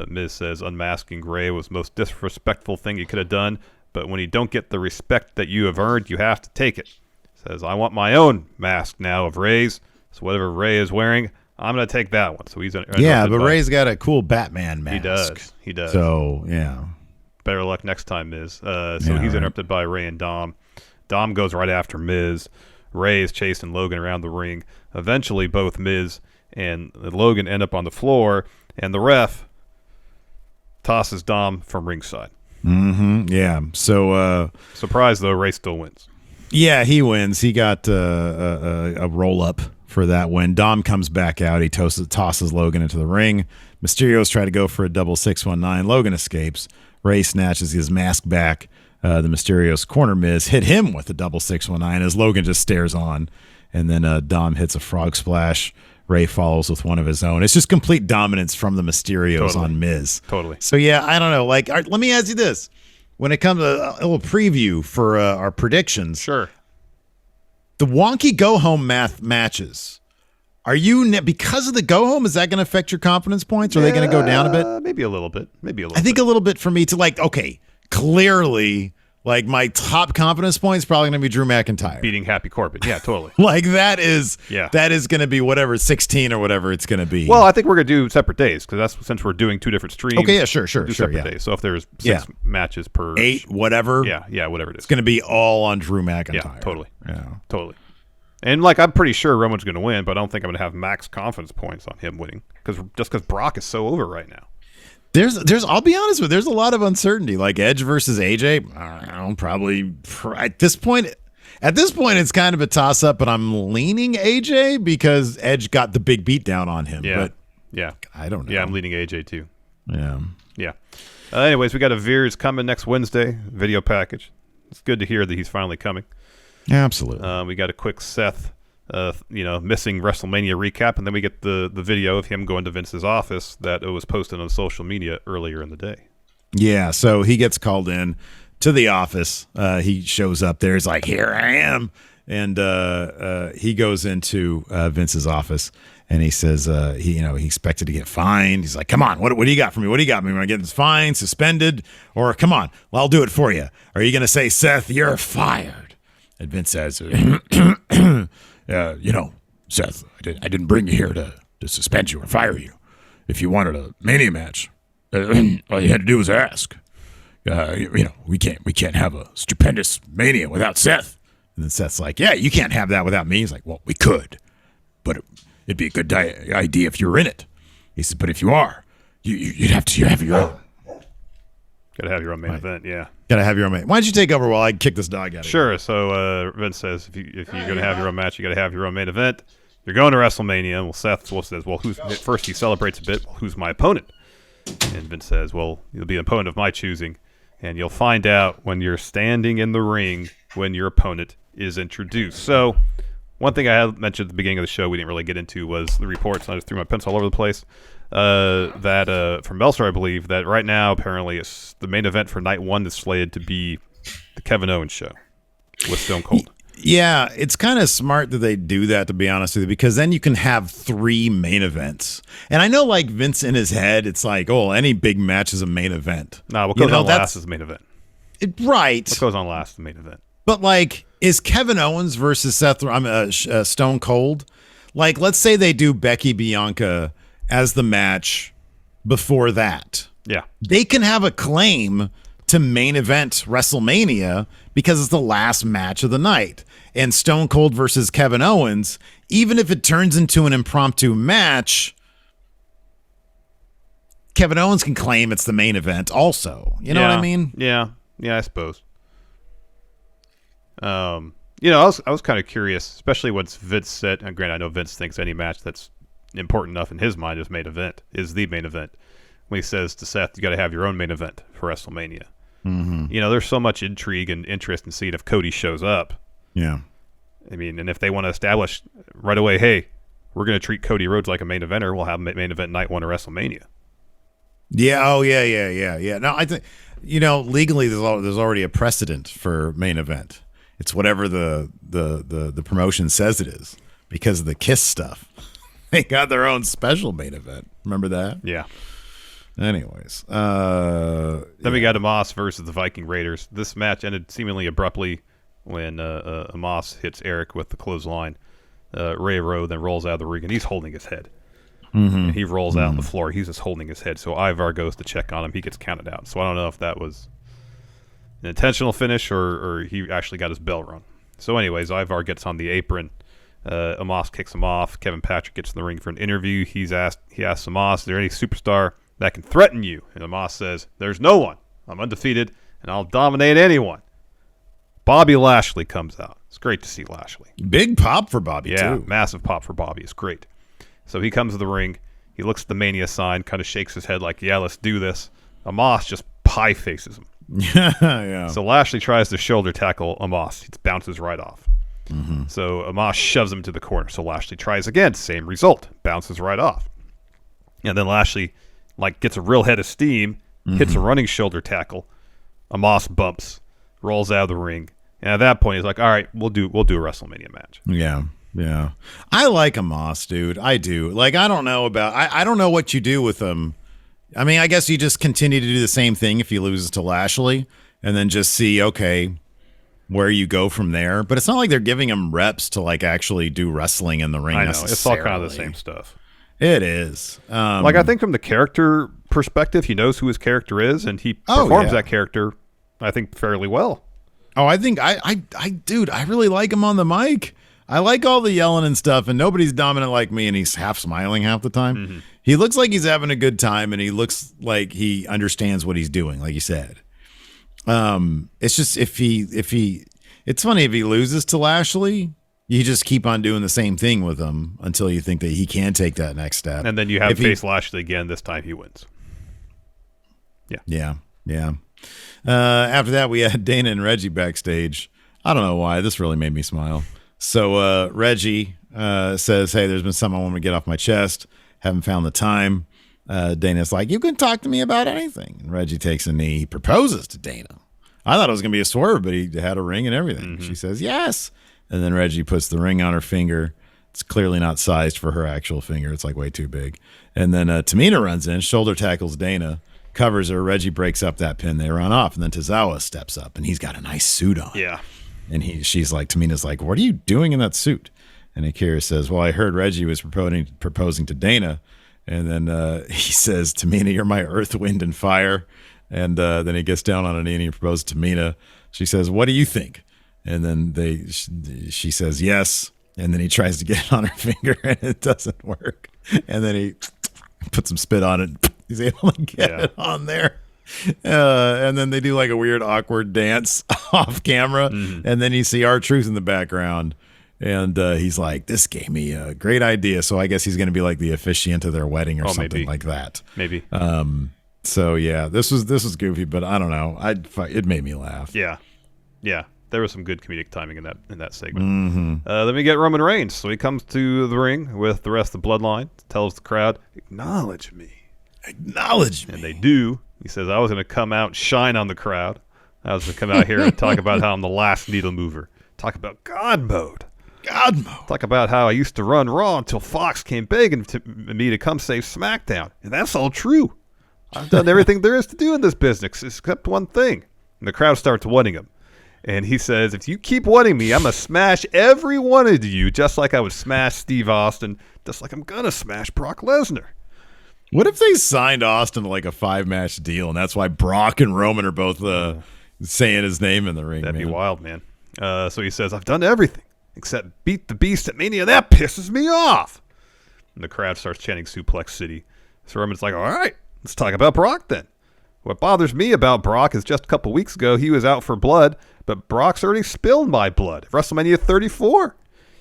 Miz says, unmasking Rey was the most disrespectful thing you could have done. But when you don't get the respect that you have earned, you have to take it. Says, I want my own mask now of Rey's. So whatever Rey is wearing, I'm going to take that one. So he's but Rey's got a cool Batman mask. He does. So, yeah. Better luck next time, Miz. He's interrupted by Rey and Dom. Dom goes right after Miz. Rey is chasing Logan around the ring. Eventually, both Miz and Logan end up on the floor, and the ref tosses Dom from ringside. Mm-hmm. Yeah. So surprise though, Rey still wins. Yeah, he wins. He got a roll up for that win. Dom comes back out. He tosses Logan into the ring. Mysterio's trying to go for a double 619. Logan escapes. Rey snatches his mask back. The Mysterio's corner Miz hit him with a double 619 as Logan just stares on, and then Dom hits a frog splash. Rey follows with one of his own. It's just complete dominance from the Mysterios on Miz. Totally. So, yeah, I don't know. All right, let me ask you this. When it comes to a little preview for our predictions. Sure. The wonky go-home matches, because of the go-home, is that going to affect your confidence points? Are they going to go down a bit? Maybe a little bit. I think a little bit for me to clearly... my top confidence point is probably going to be Drew McIntyre. Beating Happy Corbin. Yeah, totally. That is going to be whatever, 16 or whatever it's going to be. Well, I think we're going to do separate days because since we're doing 2 different streams. Okay, yeah, sure. Separate days. So if there's 6 matches per 8, whatever. Yeah, whatever it is. It's going to be all on Drew McIntyre. Yeah, totally. Yeah. Totally. And I'm pretty sure Roman's going to win, but I don't think I'm going to have max confidence points on him winning because Brock is so over right now. There's I'll be honest with you, there's a lot of uncertainty. Like Edge versus AJ, I don't know, probably at this point it's kind of a toss up, but I'm leaning AJ because Edge got the big beat down on him. Yeah. But yeah. I don't know. Yeah, I'm leaning AJ too. Yeah. Yeah. Anyways, we got a Veers coming next Wednesday, video package. It's good to hear that he's finally coming. Yeah, absolutely. We got a quick Seth missing WrestleMania recap, and then we get the video of him going to Vince's office that was posted on social media earlier in the day. Yeah, so he gets called in to the office. He shows up there. He's like, here I am. And he goes into Vince's office, and he says he expected to get fined. He's like, come on, what do you got for me? What do you got for me? Am I getting fined, suspended? Or come on, well, I'll do it for you. Are you going to say, Seth, you're fired? And Vince says, Seth, I didn't bring you here to to suspend you or fire you. If you wanted a Mania match, all you had to do was ask. We can't have a stupendous Mania without Seth. And then Seth's like, yeah, you can't have that without me. He's like, well, we could, but it'd be a good idea if you were in it. He said, but if you are, you'd have to have your own. Gotta have your own main event, yeah. Gotta have your own main. Why don't you take over while I kick this dog out of Sure. So Vince says if you're gonna have your own match, you gotta have your own main event. You're going to WrestleMania. Well, Seth says, well, first he celebrates a bit. Well, who's my opponent? And Vince says, well, you'll be an opponent of my choosing, and you'll find out when you're standing in the ring when your opponent is introduced. So one thing I had mentioned at the beginning of the show we didn't really get into was the reports. I just threw my pencil all over the place. That from Meltzer, I believe, that right now apparently it's the main event for night one is slated to be the Kevin Owens show with Stone Cold. Yeah, it's kind of smart that they do that, to be honest with you, because then you can have 3 main events. And I know, like, Vince in his head, it's like, oh, any big match is a main event. No, what goes on last is the main event. Right. What goes on last is the main event. But, like, is Kevin Owens versus Stone Cold? Like, let's say they do Becky Bianca as the match before that. Yeah. They can have a claim to main event WrestleMania because it's the last match of the night. And Stone Cold versus Kevin Owens, even if it turns into an impromptu match, Kevin Owens can claim it's the main event also. You know what I mean? Yeah, I suppose. I was kind of curious, especially once Vince said, and granted, I know Vince thinks any match that's important enough in his mind is main event, is the main event. When he says to Seth, you got to have your own main event for WrestleMania. Mm-hmm. There's so much intrigue and interest in seeing if Cody shows up. Yeah. I mean, and if they want to establish right away, hey, we're going to treat Cody Rhodes like a main eventer, we'll have main event night one of WrestleMania. Yeah. Oh, yeah. No, I think, legally there's already a precedent for main event. It's whatever the promotion says it is because of the Kiss stuff. They got their own special main event. Remember that? Yeah. Anyways. Then we got Amos versus the Viking Raiders. This match ended seemingly abruptly when Amos hits Eric with the clothesline. Ray Rowe then rolls out of the ring, and he's holding his head. Mm-hmm. And he rolls out on the floor. He's just holding his head. So Ivar goes to check on him. He gets counted out. So I don't know if that was an intentional finish or he actually got his bell rung. So anyways, Ivar gets on the apron. Amos kicks him off. Kevin Patrick gets in the ring for an interview. He asks Amos, is there any superstar that can threaten you? And Amos says, there's no one. I'm undefeated, and I'll dominate anyone. Bobby Lashley comes out. It's great to see Lashley. Big pop for Bobby, too. Yeah, massive pop for Bobby. It's great. So he comes to the ring. He looks at the Mania sign, kind of shakes his head like, yeah, let's do this. Amos just pie faces him. Yeah. So Lashley tries to shoulder tackle Amos. It bounces right off. Mm-hmm. So Amos shoves him to the corner. So Lashley tries again. Same result. Bounces right off. And then Lashley gets a real head of steam, hits a running shoulder tackle. Amos bumps, rolls out of the ring. And at that point, he's like, all right, we'll do a WrestleMania match. Yeah. I like Amos, dude. I do. I don't know I don't know what you do with him. I mean, I guess you just continue to do the same thing if he loses to Lashley and then just see, okay, where you go from there. But it's not like they're giving him reps to actually do wrestling in the ring. I know. It's all kind of the same stuff. It is. I think from the character perspective, he knows who his character is, and he performs that character, I think, fairly well. Oh, I think dude, I really like him on the mic. I like all the yelling and stuff, and nobody's dominant like me, and he's half smiling half the time. Mm-hmm. He looks like he's having a good time, and he looks like he understands what he's doing, like you said. It's just it's funny if he loses to Lashley, you just keep on doing the same thing with him until you think that he can take that next step. And then you have face Lashley again. This time he wins. Yeah. After that, we had Dana and Reggie backstage. I don't know why. This really made me smile. So Reggie says, hey, there's been something I want to get off my chest. Haven't found the time. Dana's like, you can talk to me about anything. And Reggie takes a knee. He proposes to Dana. I thought it was going to be a swerve, but he had a ring and everything. Mm-hmm. She says, yes. And then Reggie puts the ring on her finger. It's clearly not sized for her actual finger. It's way too big. And then Tamina runs in, shoulder tackles Dana, covers her. Reggie breaks up that pin. They run off. And then Tozawa steps up, and he's got a nice suit on. Yeah. And Tamina's like, what are you doing in that suit? And Akira says, well, I heard Reggie was proposing to Dana. And then he says, Tamina, you're my earth, wind, and fire. And then he gets down on a knee and he proposes to Tamina. She says, what do you think? And then she says, yes. And then he tries to get it on her finger and it doesn't work. And then he puts some spit on it. He's able to get it on there. And then they do like a weird, awkward dance off camera. Mm-hmm. And then you see R-Truth in the background. And he's like, this gave me a great idea. So I guess he's going to be like the officiant of their wedding or something like that. Maybe. So yeah, this was goofy, but I don't know. It made me laugh. Yeah. There was some good comedic timing in that segment. Mm-hmm. Then we get Roman Reigns. So he comes to the ring with the rest of the Bloodline, tells the crowd, acknowledge me. Acknowledge me. And they do. He says, I was going to come out and shine on the crowd. I was going to come out here and talk about how I'm the last needle mover. Talk about God mode. Talk about how I used to run Raw until Fox came begging me to come save SmackDown. And that's all true. I've done everything there is to do in this business except one thing. And the crowd starts wanting him. And he says, if you keep wanting me, I'm going to smash every one of you just like I would smash Steve Austin, just like I'm going to smash Brock Lesnar. What if they signed Austin to like a 5-match deal, and that's why Brock and Roman are both saying his name in the ring? That'd be wild, man. So he says, I've done everything except beat the Beast at Mania. That pisses me off. And the crowd starts chanting Suplex City. So Roman's like, all right, let's talk about Brock then. What bothers me about Brock is just a couple weeks ago, he was out for blood, but Brock's already spilled my blood at WrestleMania 34.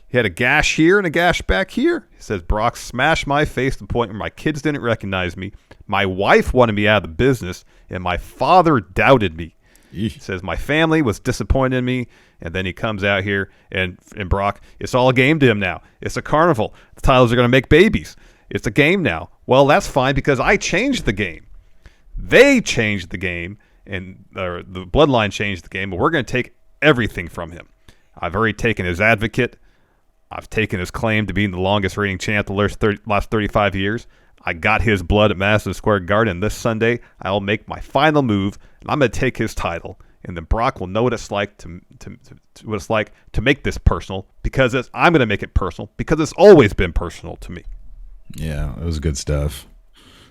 He had a gash here and a gash back here. He says, Brock smashed my face to the point where my kids didn't recognize me. My wife wanted me out of the business, and my father doubted me. He says, my family was disappointed in me. And then he comes out here, and Brock, it's all a game to him now. It's a carnival. The titles are going to make babies. It's a game now. Well, that's fine because I changed the game. They changed the game, and the Bloodline changed the game, but we're going to take everything from him. I've already taken his advocate. I've taken his claim to being the longest reigning champ the last 35 years. I got his blood at Madison Square Garden. This Sunday, I'll make my final move, and I'm going to take his title. And then Brock will know what it's like to make this personal, because I'm going to make it personal because it's always been personal to me. Yeah, it was good stuff.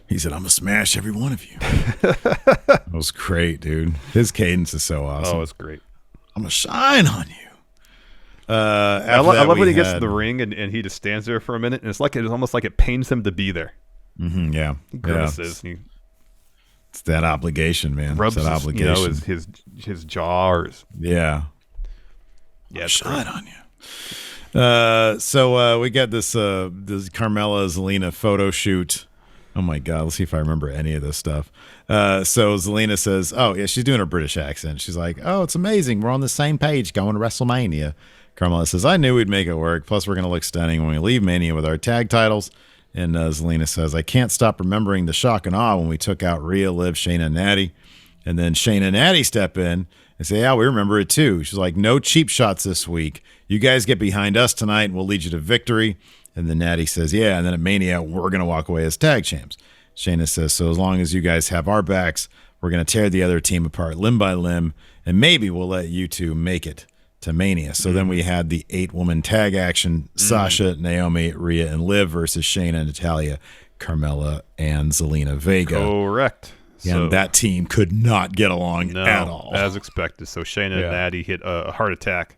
He said, I'm going to smash every one of you. That was great, dude. His cadence is so awesome. Oh, it's great. I'm going to shine on you. I love when he gets to the ring and he just stands there for a minute, and it's almost like it pains him to be there. Mm-hmm, yeah. He grimaces. Yeah, it's that obligation, man. Rubs that obligation. His jaw. Or yeah. Shine on you. So we got this Carmella Zelina photo shoot. Oh my God, let's see if I remember any of this stuff. So Zelina says, oh yeah, she's doing her British accent. She's like, oh, it's amazing. We're on the same page going to WrestleMania. Carmella says, I knew we'd make it work. Plus we're going to look stunning when we leave Mania with our tag titles. And Zelina says, I can't stop remembering the shock and awe when we took out Rhea, Liv, Shayna, and Natty. And then Shayna and Natty step in and say, yeah, we remember it too. She's like, no cheap shots this week. You guys get behind us tonight and we'll lead you to victory. And then Natty says, yeah. And then at Mania, we're going to walk away as tag champs. Shayna says, so as long as you guys have our backs, we're going to tear the other team apart limb by limb. And maybe we'll let you two make it to Mania. So then we had the 8-woman tag action, Sasha, Naomi, Rhea, and Liv versus Shayna, Natalya, Carmella, and Zelina Vega. Correct. And that team could not get along at all. As expected. So Shayna and Natty hit a heart attack.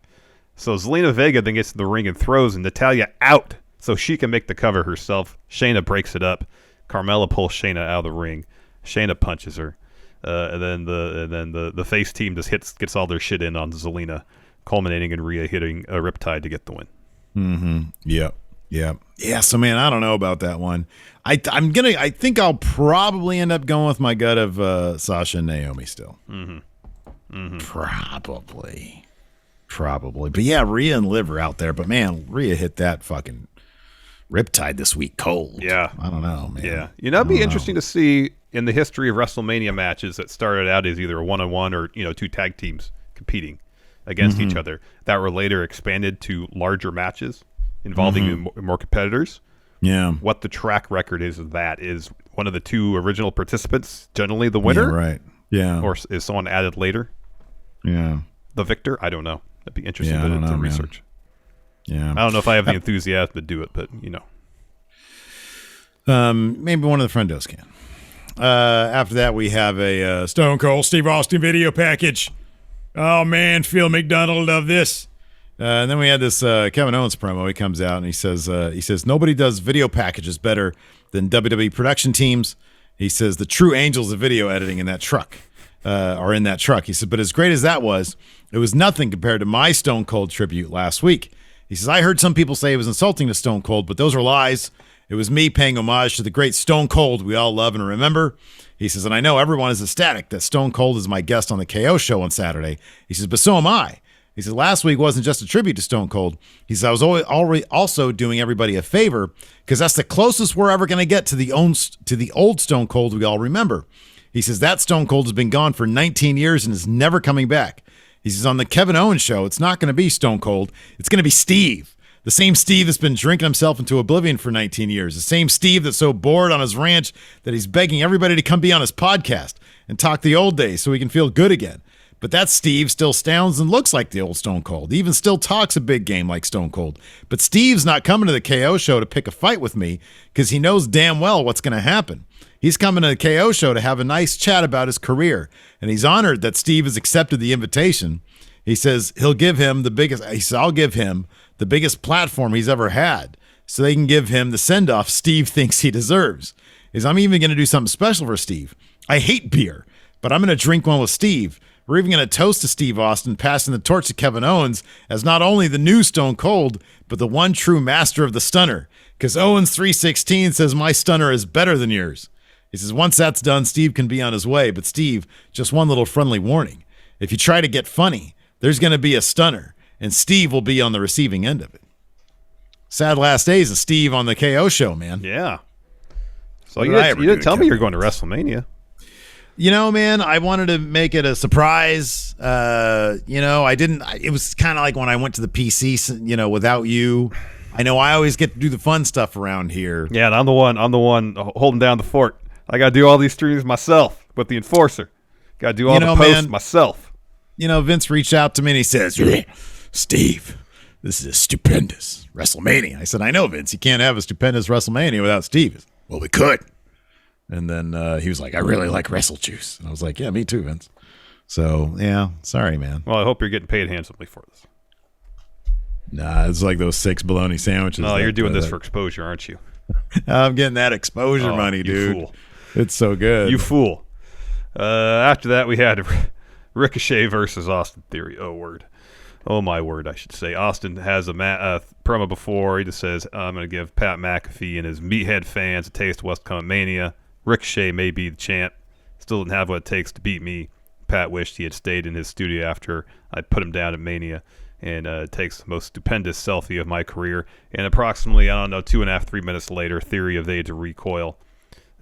So Zelina Vega then gets in the ring and throws Natalya out so she can make the cover herself. Shayna breaks it up. Carmella pulls Shayna out of the ring. Shayna punches her. And then the face team just gets all their shit in on Zelina, culminating in Rhea hitting a Riptide to get the win. Mm-hmm. Yep. Yeah, so man, I don't know about that one. I think I'll probably end up going with my gut of Sasha and Naomi still. Mm-hmm. Mm-hmm. Probably. But yeah, Rhea and Liv are out there. But man, Rhea hit that fucking Riptide this week cold. Yeah. I don't know, man. Yeah. It'd be interesting to see in the history of WrestleMania matches that started out as either a one-on-one or, two tag teams competing against each other that were later expanded to larger matches involving more competitors. Yeah. What the track record is of that is one of the two original participants generally the winner? Yeah, right. Yeah. Or is someone added later? Yeah. The victor? I don't know. That'd be interesting to research. Yeah. I don't know if I have the enthusiasm to do it, but Maybe one of the friendos can. After that, we have a Stone Cold Steve Austin video package. Oh, man, Phil McDonald loved this. And then we had this Kevin Owens promo. He comes out and he says nobody does video packages better than WWE production teams. He says the true angels of video editing in that truck are in that truck. He said, but as great as that was, it was nothing compared to my Stone Cold tribute last week. He says, I heard some people say it was insulting to Stone Cold, but those are lies. It was me paying homage to the great Stone Cold we all love and remember. He says, and I know everyone is ecstatic that Stone Cold is my guest on the KO show on Saturday. He says, but so am I. He said, last week wasn't just a tribute to Stone Cold. He said, I was already also doing everybody a favor because that's the closest we're ever going to get to the old Stone Cold we all remember. He says, that Stone Cold has been gone for 19 years and is never coming back. He says, on the Kevin Owens show, it's not going to be Stone Cold. It's going to be Steve. The same Steve that's been drinking himself into oblivion for 19 years. The same Steve that's so bored on his ranch that he's begging everybody to come be on his podcast and talk the old days so he can feel good again. But that Steve still sounds and looks like the old Stone Cold. He even still talks a big game like Stone Cold. But Steve's not coming to the KO show to pick a fight with me because he knows damn well what's going to happen. He's coming to the KO show to have a nice chat about his career. And he's honored that Steve has accepted the invitation. He says I'll give him the biggest platform he's ever had so they can give him the send-off Steve thinks he deserves. He says, I'm even going to do something special for Steve. I hate beer, but I'm going to drink one with Steve. We're even going to toast to Steve Austin, passing the torch to Kevin Owens as not only the new Stone Cold, but the one true master of the stunner. Because Owens 316 says, my stunner is better than yours. He says, once that's done, Steve can be on his way. But Steve, just one little friendly warning. If you try to get funny, there's going to be a stunner, and Steve will be on the receiving end of it. Sad last days of Steve on the KO show, man. Yeah. So you didn't tell me you're going to WrestleMania. You know, man, I wanted to make it a surprise. I didn't. It was kind of like when I went to the PC, without you. I know I always get to do the fun stuff around here. Yeah, and I'm the one holding down the fort. I got to do all these streams myself with the enforcer. Got to do all the posts myself. Vince reached out to me and he says, Steve, this is a stupendous WrestleMania. I said, I know, Vince. You can't have a stupendous WrestleMania without Steve. Well, we could. And then he was like, I really like Wrestle Juice. And I was like, yeah, me too, Vince. So, yeah, sorry, man. Well, I hope you're getting paid handsomely for this. Nah, it's like those 6 bologna sandwiches. No, you're doing this for exposure, aren't you? I'm getting that exposure money, dude. Fool. It's so good. You fool. After that, we had Ricochet versus Austin Theory. Oh, word. Oh, my word, I should say. Austin has a promo before. He just says, I'm going to give Pat McAfee and his meathead fans a taste of what's coming Mania. Ricochet may be the champ. Still didn't have what it takes to beat me. Pat wished he had stayed in his studio after I put him down at Mania. And takes the most stupendous selfie of my career. And approximately, 2.5, 3 minutes later, Theory evades a recoil.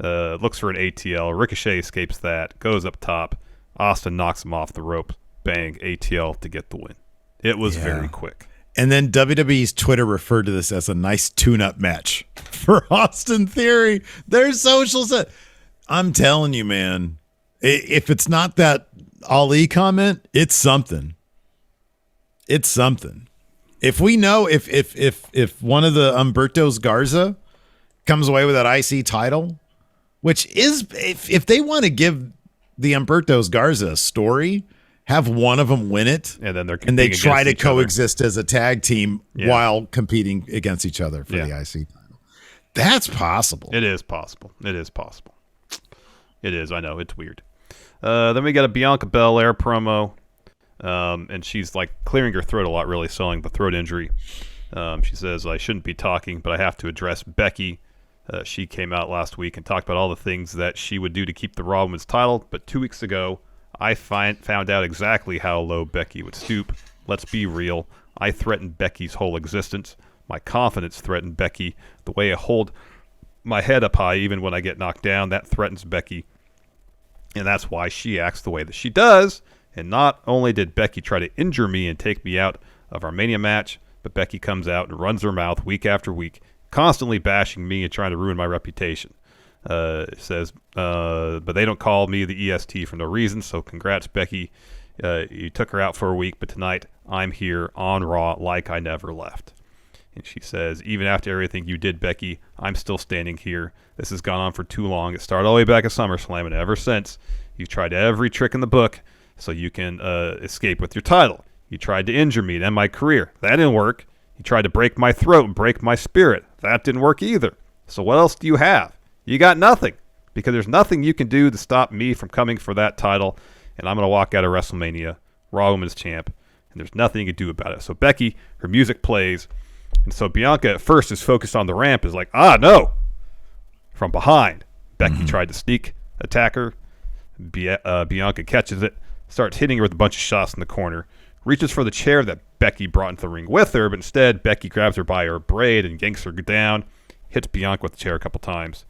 Looks for an ATL. Ricochet escapes that. Goes up top. Austin knocks him off the rope. Bang. ATL to get the win. It was very quick. And then WWE's Twitter referred to this as a nice tune-up match for Austin Theory. Their socials. I'm telling you, man, if it's not that Ali comment, it's something. It's something. If we know if one of the Humbertos Garza comes away with that IC title, which is if they want to give the Humbertos Garza a story, have one of them win it, and they try to coexist as a tag team while competing against each other for the IC title. That's possible. It is possible. It is. I know. It's weird. Then we got a Bianca Belair promo. And she's like clearing her throat a lot, really selling the throat injury. She says, I shouldn't be talking, but I have to address Becky. She came out last week and talked about all the things that she would do to keep the Raw Women's title. But 2 weeks ago, I found out exactly how low Becky would stoop. Let's be real. I threatened Becky's whole existence. My confidence threatened Becky. The way I hold my head up high even when I get knocked down, that threatens Becky. And that's why she acts the way that she does. And not only did Becky try to injure me and take me out of our Mania match, but Becky comes out and runs her mouth week after week, constantly bashing me and trying to ruin my reputation. Says, but they don't call me the EST for no reason, so congrats, Becky. You took her out for a week, but tonight I'm here on Raw like I never left. And she says, even after everything you did, Becky, I'm still standing here. This has gone on for too long. It started all the way back at SummerSlam, and ever since, you've tried every trick in the book so you can escape with your title. You tried to injure me and end my career. That didn't work. You tried to break my throat and break my spirit. That didn't work either. So what else do you have? You got nothing, because there's nothing you can do to stop me from coming for that title, and I'm going to walk out of WrestleMania, Raw Women's Champ, and there's nothing you can do about it. So Becky, her music plays, and so Bianca at first is focused on the ramp, is like, no. From behind, Becky tried to sneak attack her. Bianca catches it, starts hitting her with a bunch of shots in the corner, reaches for the chair that Becky brought into the ring with her, but instead Becky grabs her by her braid and yanks her down, hits Bianca with the chair a couple times,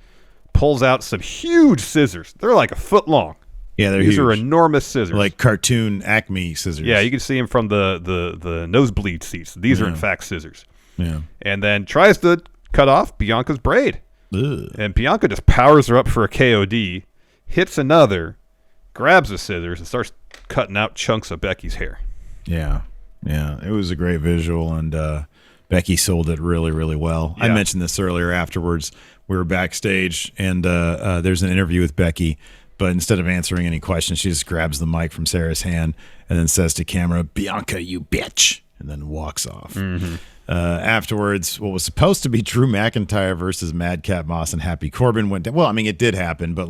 pulls out some huge scissors. They're like a foot long. Yeah, they're These huge. are enormous scissors. Like cartoon Acme scissors. Yeah, you can see them from the nosebleed seats. These are in fact scissors. Yeah. And then tries to cut off Bianca's braid. Ugh. And Bianca just powers her up for a KOD, hits another, grabs the scissors, and starts cutting out chunks of Becky's hair. Yeah. Yeah. It was a great visual, and Becky sold it really, really well. Yeah. I mentioned this earlier afterwards. We were backstage, and there's an interview with Becky, but instead of answering any questions, she just grabs the mic from Sarah's hand and then says to camera, "Bianca, you bitch," and then walks off. Mm-hmm. Afterwards, what was supposed to be Drew McIntyre versus Madcap Moss and Happy Corbin went down. Well, I mean, it did happen, but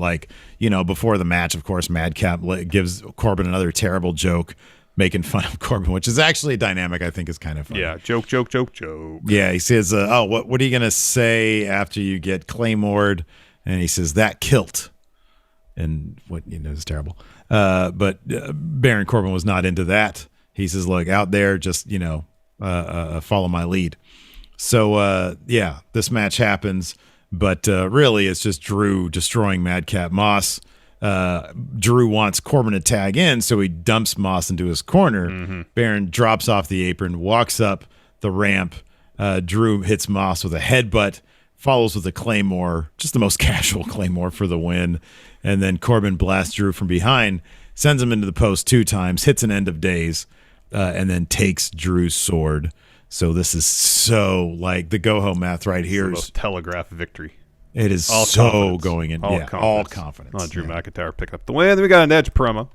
before the match, of course, Madcap gives Corbin another terrible joke, making fun of Corbin, which is actually a dynamic I think is kind of funny. Yeah, joke. Yeah, he says, what are you going to say after you get Claymored? And he says, that kilt. And it's terrible. But Baron Corbin was not into that. He says, look, out there, just, follow my lead. So, this match happens, but really it's just Drew destroying Madcap Moss. Drew wants Corbin to tag in, so he dumps Moss into his corner. Mm-hmm. Baron drops off the apron, walks up the ramp. Drew hits Moss with a headbutt, follows with a Claymore, just the most casual Claymore for the win. And then Corbin blasts Drew from behind, sends him into the post 2 times, hits an end of days, and then takes Drew's sword. So this is so like the go-home math right here. The most telegraphed victory. It is all so confidence. going in. All confidence. Drew McIntyre pick up the win. Then we got an Edge promo.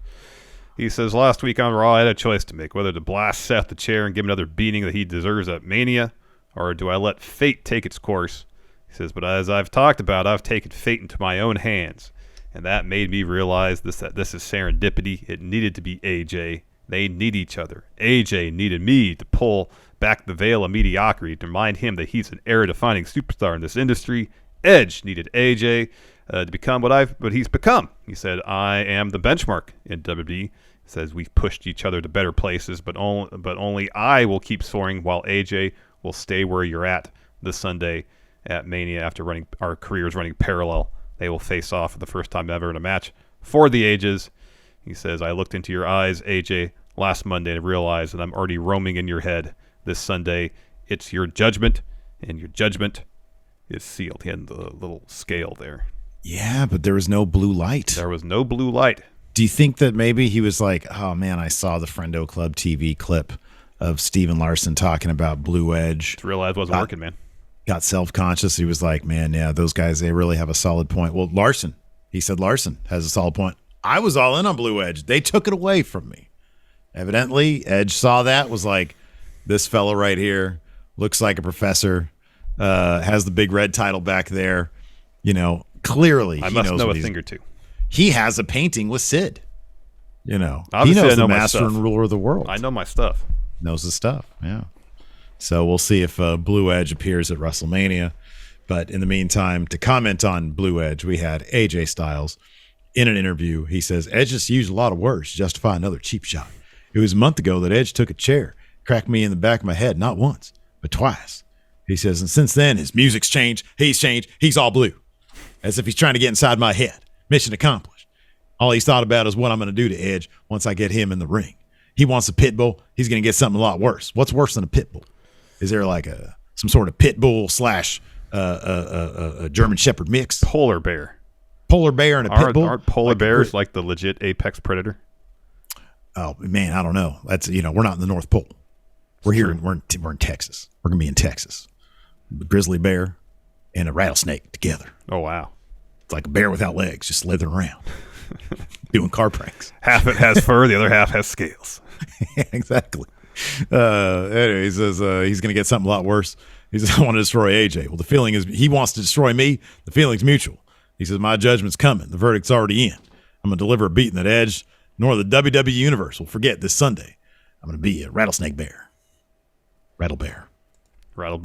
He says, last week on Raw, I had a choice to make, whether to blast Seth the chair and give him another beating that he deserves at Mania, or do I let fate take its course? He says, but as I've talked about, I've taken fate into my own hands. And that made me realize that this is serendipity. It needed to be AJ. They need each other. AJ needed me to pull back the veil of mediocrity to remind him that he's an era-defining superstar in this industry. Edge needed AJ to become what he's become. He said, I am the benchmark in WWE. He says, we've pushed each other to better places, but only I will keep soaring while AJ will stay where you're at this Sunday at Mania after our careers running parallel. They will face off for the first time ever in a match for the ages. He says, I looked into your eyes, AJ, last Monday and realized that I'm already roaming in your head this Sunday. It's your judgment, and your judgment is sealed. He had the little scale there. Yeah, but there was no blue light. There was no blue light. Do you think that maybe he was like, oh, man, I saw the Friendo Club TV clip of Steven Larson talking about Blue Edge. Just realized it wasn't working, man. Got self-conscious. He was like, man, yeah, those guys, they really have a solid point. Well, he said Larson has a solid point. I was all in on Blue Edge. They took it away from me. Evidently, Edge saw that, was like, this fella right here looks like a professor, has the big red title back there. Clearly, I he must knows know a thing or two. He has a painting with Sid. Obviously, he knows I know the my master stuff. and ruler of the world. I know my stuff. Knows the stuff, yeah. So we'll see if Blue Edge appears at WrestleMania. But in the meantime, to comment on Blue Edge, we had AJ Styles in an interview. He says, Edge just used a lot of words to justify another cheap shot. It was a month ago that Edge took a chair, cracked me in the back of my head, not once, but twice. He says, and since then, his music's changed, he's all blue. As if he's trying to get inside my head. Mission accomplished. All he's thought about is what I'm going to do to Edge once I get him in the ring. He wants a pit bull. He's going to get something a lot worse. What's worse than a pit bull? Is there like some sort of pit bull / a German Shepherd mix? Polar bear. Polar bear and a pit bull? Aren't polar bears like the legit apex predator? Oh, man, I don't know. That's, we're not in the North Pole. We're here. We're in Texas. We're going to be in Texas. a grizzly bear and a rattlesnake together. Oh, wow. It's like a bear without legs, just slithering around, doing car pranks. Half it has fur, the other half has scales. Yeah, exactly. Anyway, he says he's going to get something a lot worse. He says, I want to destroy AJ. Well, the feeling is he wants to destroy me. The feeling's mutual. He says, my judgment's coming. The verdict's already in. I'm going to deliver a beating that Edge nor the WWE Universe will forget this Sunday. I'm going to be a rattlesnake bear. Rattle bear.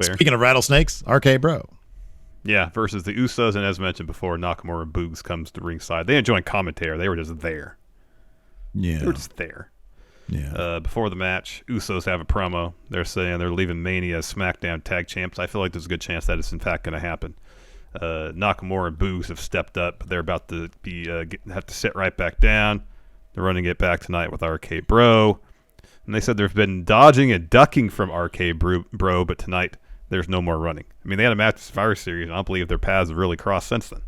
Speaking of rattlesnakes, RK Bro. Yeah, versus the Usos, and as mentioned before, Nakamura and Boogs comes to ringside. They didn't join commentary. They were just there. Yeah. They were just there. Yeah. Before the match, Usos have a promo. They're saying they're leaving Mania as SmackDown Tag Champs. I feel like there's a good chance that it's in fact going to happen. Nakamura and Boogs have stepped up, but they're about to be have to sit right back down. They're running it back tonight with RK Bro. And they said there's been dodging and ducking from RK Bro, but tonight there's no more running. I mean, they had a match at Survivor Series, and I don't believe their paths have really crossed since then.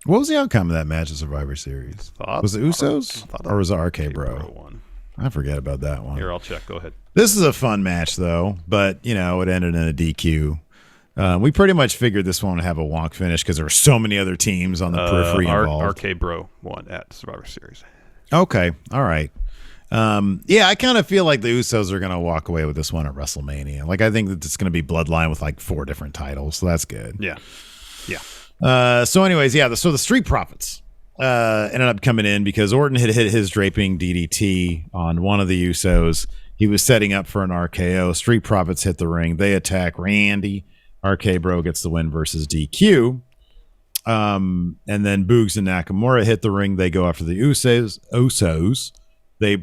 What was the outcome of that match at Survivor Series? Was it Usos or was it RK Bro? One. I forget about that one. Here, I'll check. Go ahead. This is a fun match, though, but, it ended in a DQ. We pretty much figured this one would have a wonk finish because there were so many other teams on the periphery involved. RK Bro won at Survivor Series. Okay. All right. I kind of feel like the Usos are going to walk away with this one at WrestleMania. Like, I think that it's going to be Bloodline with like 4 different titles, so that's good. Yeah. So anyways, so the Street Profits ended up coming in because Orton had hit his draping DDT on one of the Usos. He was setting up for an RKO. Street Profits hit the ring. They attack Randy. RK Bro gets the win versus DQ. And then Boogs and Nakamura hit the ring. They go after the Usos. They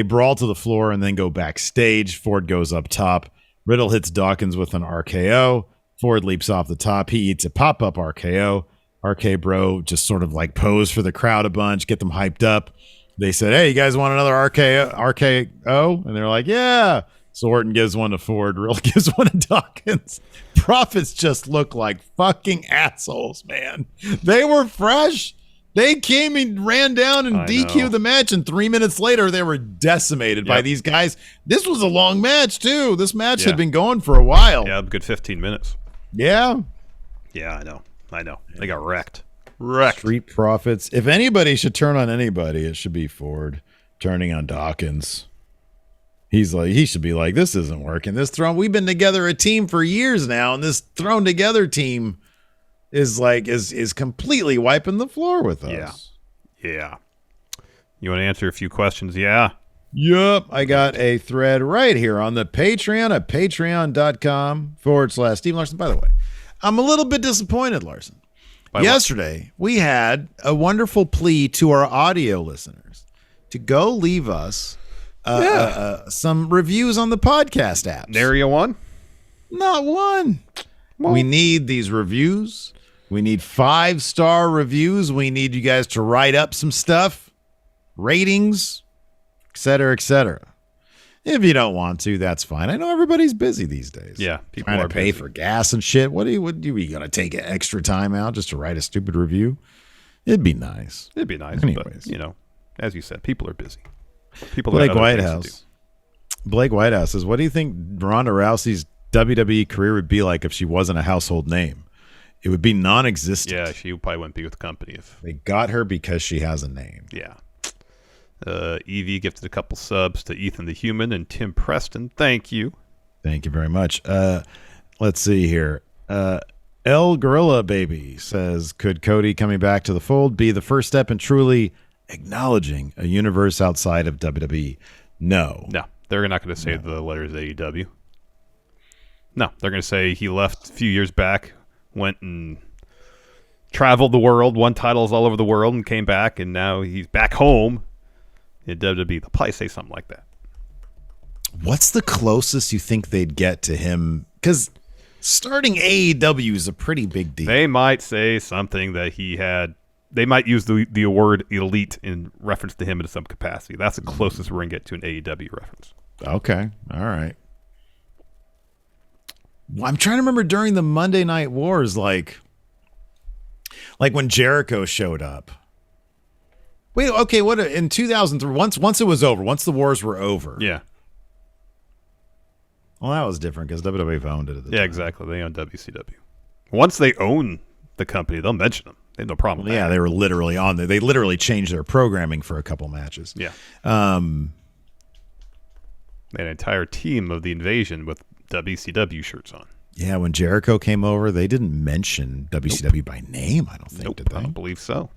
brawl to the floor and then go backstage. Ford goes up top. Riddle hits Dawkins with an RKO. Ford leaps off the top. He eats a pop-up RKO. RK Bro just sort of like pose for the crowd a bunch, get them hyped up. They said, hey, you guys want another RKO? And they're like, yeah. So Orton gives one to Ford. Riddle gives one to Dawkins. Profits just look like fucking assholes, man. They were fresh. They came and ran down and DQ'd the match, and 3 minutes later, they were decimated by these guys. This was a long match, too. This match had been going for a while. Yeah, a good 15 minutes. Yeah. Yeah, I know. They got wrecked. Street Profits. If anybody should turn on anybody, it should be Ford turning on Dawkins. He should be like, this isn't working. We've been together a team for years now, and this thrown together team is completely wiping the floor with us. Yeah. You want to answer a few questions? Yeah. Yep. I got a thread right here on the Patreon at patreon.com/Steve Larson. By the way, I'm a little bit disappointed, Larson. Yesterday, we had a wonderful plea to our audio listeners to go leave us some reviews on the podcast apps. Nary one? Not one. Well, we need these reviews. We need 5-star reviews. We need you guys to write up some stuff, ratings, et cetera, et cetera. If you don't want to, that's fine. I know everybody's busy these days. Yeah, people trying to pay for gas and shit. What are you going to take an extra time out just to write a stupid review? It'd be nice. Anyways. But, as you said, people are busy. Blake Whitehouse says, what do you think Ronda Rousey's WWE career would be like if she wasn't a household name? It would be non-existent. Yeah, she probably wouldn't be with the company if they got her because she has a name. Yeah. Evie gifted a couple subs to Ethan the Human and Tim Preston. Thank you. Thank you very much. Let's see here. El Gorilla Baby says, could Cody coming back to the fold be the first step in truly acknowledging a universe outside of WWE? No. No, they're not going to say the letters AEW. No, they're going to say he left a few years back, went and traveled the world, won titles all over the world, and came back, and now he's back home in WWE. They'll probably say something like that. What's the closest you think they'd get to him? Because starting AEW is a pretty big deal. They might say something that he had. They might use the word elite in reference to him in some capacity. That's the closest we're going to get to an AEW reference. Okay. All right. Well, I'm trying to remember during the Monday Night Wars, like when Jericho showed up. Wait, okay, what in 2003? Once it was over, once the wars were over. Yeah. Well, that was different because WWE owned it at the time. Yeah, exactly. They own WCW. Once they own the company, they'll mention them. They have no problem with that. Yeah, they were literally on there. They literally changed their programming for a couple matches. Yeah. They had an entire team of the Invasion with WCW shirts on. Yeah, when Jericho came over, they didn't mention WCW by name, I don't think, did they? I don't believe so.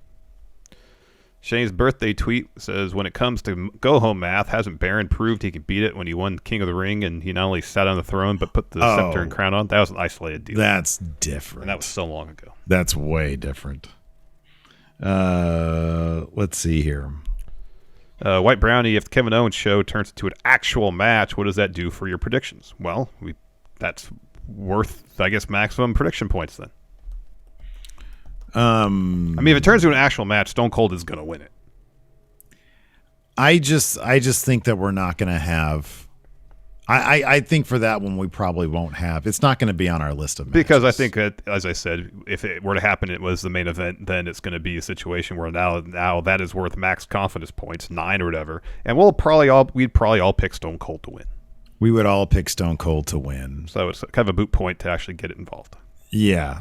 Shane's birthday tweet says, when it comes to go-home math, hasn't Baron proved he could beat it when he won King of the Ring and he not only sat on the throne but put the scepter and crown on? That was an isolated deal. That's different. And that was so long ago. That's way different. Let's see here. White Brownie, if the Kevin Owens show turns into an actual match, what does that do for your predictions? Well, that's worth, I guess, maximum prediction points then. I mean, if it turns into an actual match, Stone Cold is going to win it. I just think that we're not going to have. I think for that one we probably won't have. It's not going to be on our list of matches. Because I think, as I said, if it were to happen, it was the main event, then it's going to be a situation where now that is worth max confidence points, 9 or whatever, and we'd probably all pick Stone Cold to win. We would all pick Stone Cold to win. So it's kind of a moot point to actually get it involved. Yeah.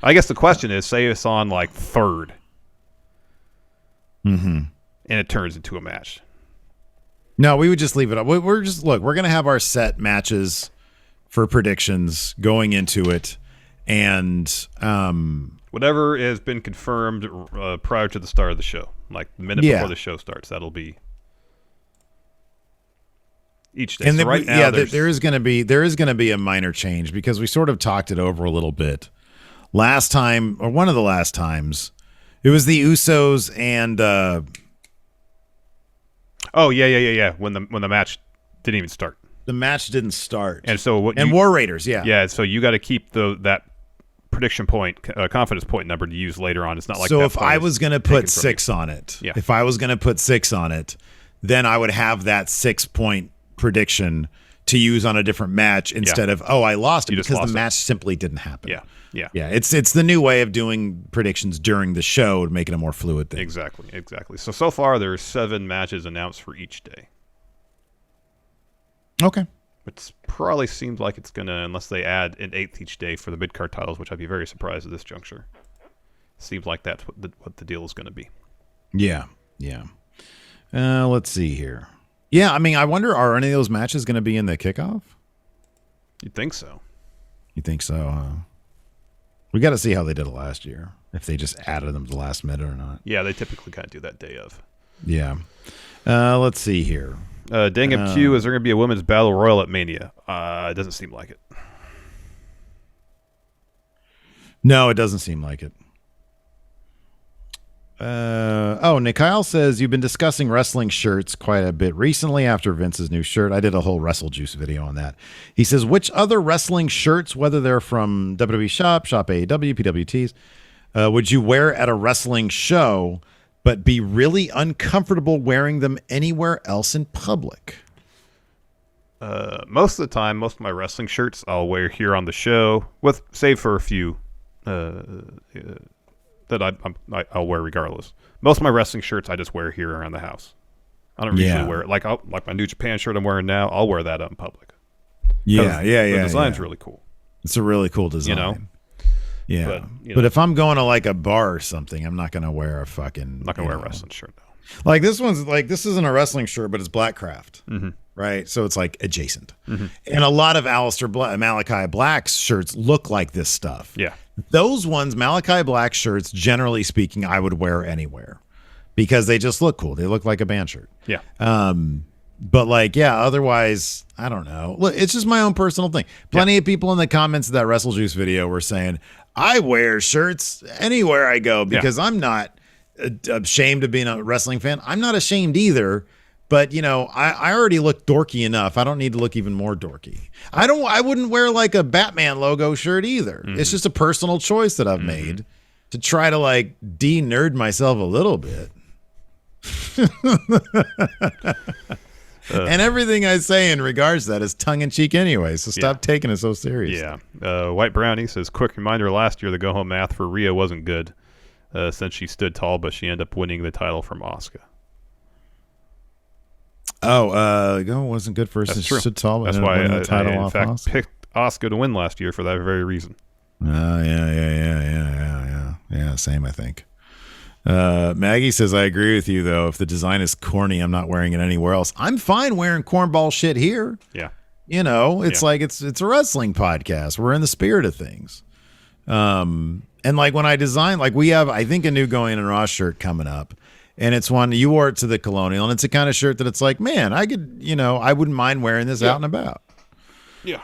I guess the question is, say it's on like 3rd, and it turns into a match. No, we would just leave it up. We're going to have our set matches for predictions going into it, and whatever has been confirmed prior to the start of the show, like the minute before the show starts, that'll be each day. And so right now, there is going to be a minor change because we sort of talked it over a little bit last time, or one of the last times. It was the Usos and when the match didn't even start. The match didn't start, and so War Raiders, so you got to keep that prediction point, confidence point number to use later on. It's not like so. If I was going to put 6 on it, then I would have that 6-point prediction to use on a different match instead of I lost it because the match simply didn't happen. Yeah. It's the new way of doing predictions during the show to make it a more fluid thing. Exactly. So far there's 7 matches announced for each day. Okay. It probably seems like it's gonna, unless they add an 8th each day for the mid-card titles, which I'd be very surprised at this juncture. Seems like that's what the deal is going to be. Yeah. Let's see here. Yeah, I mean, I wonder, are any of those matches going to be in the kickoff? You'd think so. You think so? We got to see how they did it last year. If they just added them to the last minute or not. Yeah, they typically kind of do that day of. Yeah. Let's see here. Dangam Q, is there going to be a women's battle royal at Mania? It doesn't seem like it. No, it doesn't seem like it. Nick Kyle says, you've been discussing wrestling shirts quite a bit recently after Vince's new shirt. I did a whole Wrestle Juice video on that. He says, which other wrestling shirts, whether they're from WWE Shop AEW, PWTs, would you wear at a wrestling show but be really uncomfortable wearing them anywhere else in public? Most of the time, most of my wrestling shirts I'll wear here on the show, save for a few that I'll wear regardless. Most of my wrestling shirts I just wear here around the house. I don't usually wear it. Like my New Japan shirt I'm wearing now, I'll wear that out in public. Yeah. The design's really cool. It's a really cool design. You know? Yeah. But if I'm going to like a bar or something, I'm not going to wear a fucking... I'm not going to wear a wrestling shirt, though. Like this one's like, this isn't a wrestling shirt, but it's Blackcraft. Mm-hmm. Right? So it's like adjacent. Mm-hmm. And a lot of Malachi Black's shirts look like this stuff. Yeah. Those ones, Malachi Black shirts, generally speaking, I would wear anywhere because they just look cool. They look like a band shirt. Yeah. But otherwise, I don't know. Look, it's just my own personal thing. Plenty of people in the comments of that Wrestle Juice video were saying, I wear shirts anywhere I go because I'm not ashamed of being a wrestling fan. I'm not ashamed either. But, I already look dorky enough. I don't need to look even more dorky. I wouldn't wear like a Batman logo shirt either. Mm-hmm. It's just a personal choice that I've made to try to like de-nerd myself a little bit. And everything I say in regards to that is tongue-in-cheek anyway, so stop taking it so seriously. Yeah. White Brownie says, quick reminder, last year the go-home math for Rhea wasn't good since she stood tall, but she ended up winning the title from Asuka. wasn't good for That's true. Sittal. That's why the title I in off fact, Oscar. picked Oscar to win last year for that very reason. Yeah. Same, I think. Maggie says, I agree with you, though. If the design is corny, I'm not wearing it anywhere else. I'm fine wearing cornball shit here. Yeah. It's like it's a wrestling podcast. We're in the spirit of things. And like when I design, like we have, I think, a new Going in Raw shirt coming up. And it's one, you wore it to the Colonial, and it's a kind of shirt that it's like, man, I could, I wouldn't mind wearing this out and about. Yeah.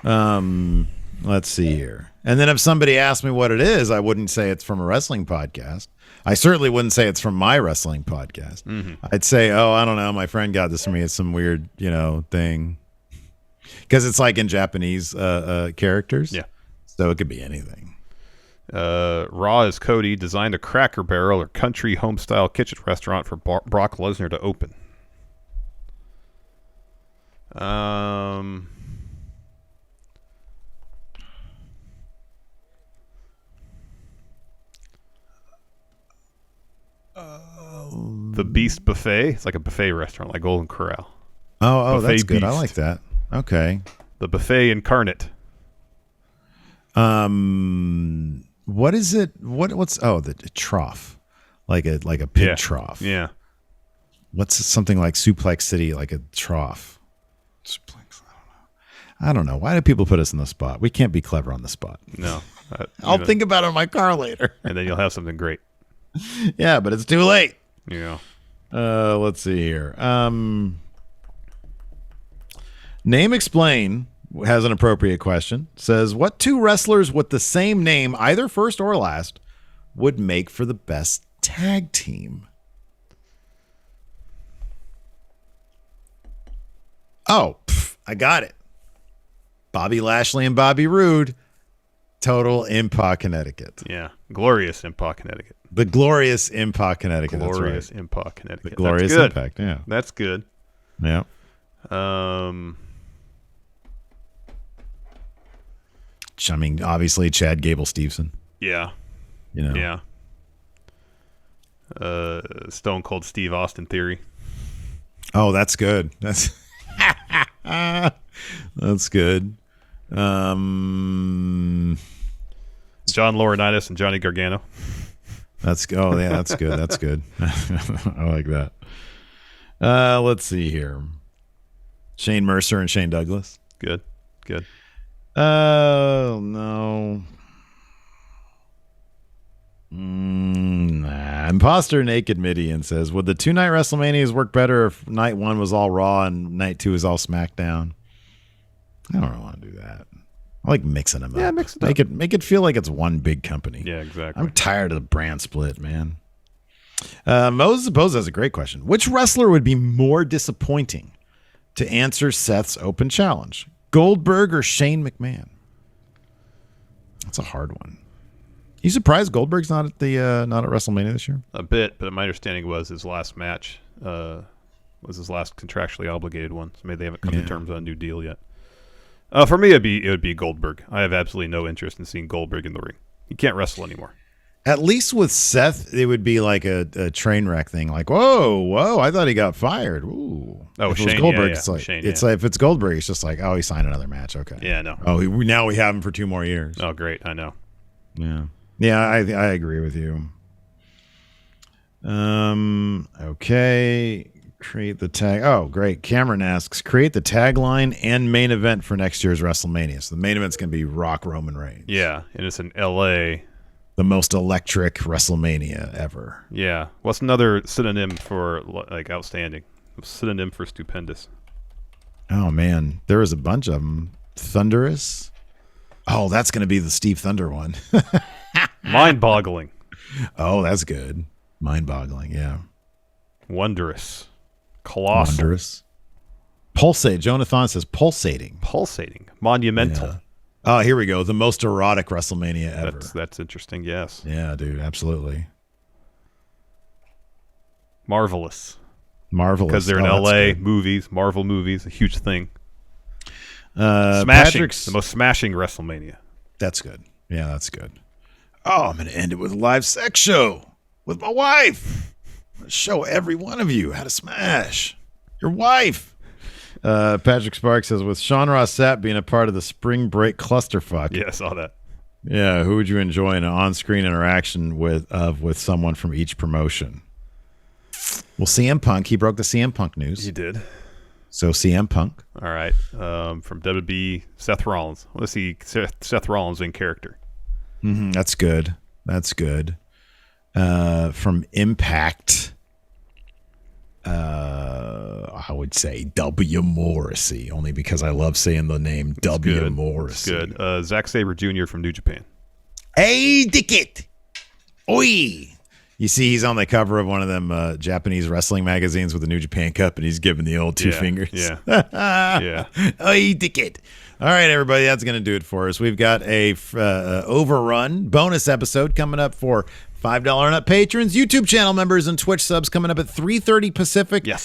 Let's see here. And then if somebody asked me what it is, I wouldn't say it's from a wrestling podcast. I certainly wouldn't say it's from my wrestling podcast. Mm-hmm. I'd say, I don't know, my friend got this for me. It's some weird, thing. Because it's like in Japanese characters. Yeah. So it could be anything. Raw as Cody designed a Cracker Barrel or country home-style kitchen restaurant for Brock Lesnar to open. The Beast Buffet. It's like a buffet restaurant, like Golden Corral. Oh, Buffet that's good. I Beast. like that. Okay. The Buffet Incarnate. What is it? What's the trough, like a pig trough. Yeah. What's something like Suplex City, like a trough? Suplex. I don't know. Why do people put us in the spot? We can't be clever on the spot. No. I'll think about it in my car later. And then you'll have something great. Yeah, but it's too late. Yeah. Let's see here. Name Explain has an appropriate question. Says, what two wrestlers with the same name, either first or last, would make for the best tag team? I got it. Bobby Lashley and Bobby Roode. Total Impact, Connecticut. Yeah. Glorious Impact, Connecticut. The glorious Impact, Connecticut. Glorious That's right. Impact, Connecticut. The glorious That's good. Impact, yeah. That's good. Yeah. I mean, obviously, Chad Gable Stevenson. Yeah. Yeah. Stone Cold Steve Austin theory. Oh, that's good. That's that's good. John Laurinaitis and Johnny Gargano. That's that's good. That's good. I like that. Let's see here. Shane Mercer and Shane Douglas. Good. Oh no. Nah. Imposter Naked Midian says, would the 2-night WrestleManias work better if night 1 was all Raw and night 2 is all SmackDown? I don't really want to do that. I like mixing them up. Yeah, mix it up. Make it feel like it's one big company. Yeah, exactly. I'm tired of the brand split, man. Moses Pose has a great question. Which wrestler would be more disappointing to answer Seth's open challenge? Goldberg or Shane McMahon? That's a hard one. You surprised Goldberg's not at WrestleMania this year? A bit, but my understanding was his last match was his last contractually obligated one. So maybe they haven't come to terms on a new deal yet. For me, it would be Goldberg. I have absolutely no interest in seeing Goldberg in the ring. He can't wrestle anymore. At least with Seth, it would be like a train wreck thing. Like, whoa, I thought he got fired. Ooh. Oh, if Shane, it was Goldberg, yeah. it's like, Shane, it's like if it's Goldberg, it's just like, he signed another match. Okay. Yeah, no. Oh, now we have him for 2 more years. Oh, great. I know. Yeah. Yeah, I agree with you. Okay. Create the tag. Oh, great. Cameron asks, create the tagline and main event for next year's WrestleMania. So the main event's going to be Rock Roman Reigns. Yeah, and it's in L.A. The most electric WrestleMania ever. Yeah. What's another synonym for like outstanding? Synonym for stupendous. Oh, man. There was a bunch of them. Thunderous. Oh, that's going to be the Steve Thunder one. Mind-boggling. Oh, that's good. Mind-boggling, yeah. Wondrous. Colossal. Wondrous. Pulsate. Jonathan says pulsating. Pulsating. Monumental. Yeah. Oh, here we go. The most erotic WrestleMania ever. That's interesting, yes. Yeah, dude, absolutely. Marvelous. Marvelous. Because they're in LA, movies, Marvel movies, a huge thing. Smashing. The most smashing WrestleMania. That's good. Yeah, that's good. Oh, I'm going to end it with a live sex show with my wife. I'm going to show every one of you how to smash your wife. Patrick Sparks says, with Sean Ross Sapp being a part of the spring break clusterfuck. Yeah, I saw that. Yeah, who would you enjoy an on-screen interaction with someone from each promotion? Well, CM Punk. He broke the CM Punk news. He did. So CM Punk. All right. From WWE, Seth Rollins. Let's see Seth Rollins in character. Mm-hmm, that's good. That's good. From Impact, I would say W. Morrissey, only because I love saying the name W. Morrissey. That's good. Zack Sabre Jr. from New Japan. Hey, Dickett. Oi. You see, he's on the cover of one of them Japanese wrestling magazines with the New Japan Cup, and he's giving the old two fingers. Yeah. Yeah. Oi, Dickett. All right, everybody, that's going to do it for us. We've got a overrun bonus episode coming up for $5 and up patrons, YouTube channel members, and Twitch subs coming up at 3:30 Pacific, Yes.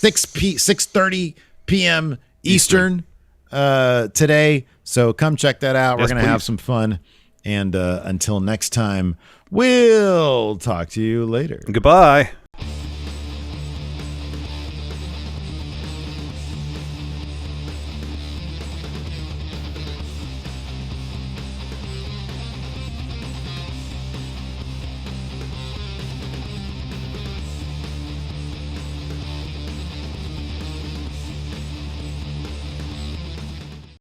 6:30 p.m. Eastern today. So come check that out. Yes, We're going to have some fun. And until next time, we'll talk to you later. Goodbye.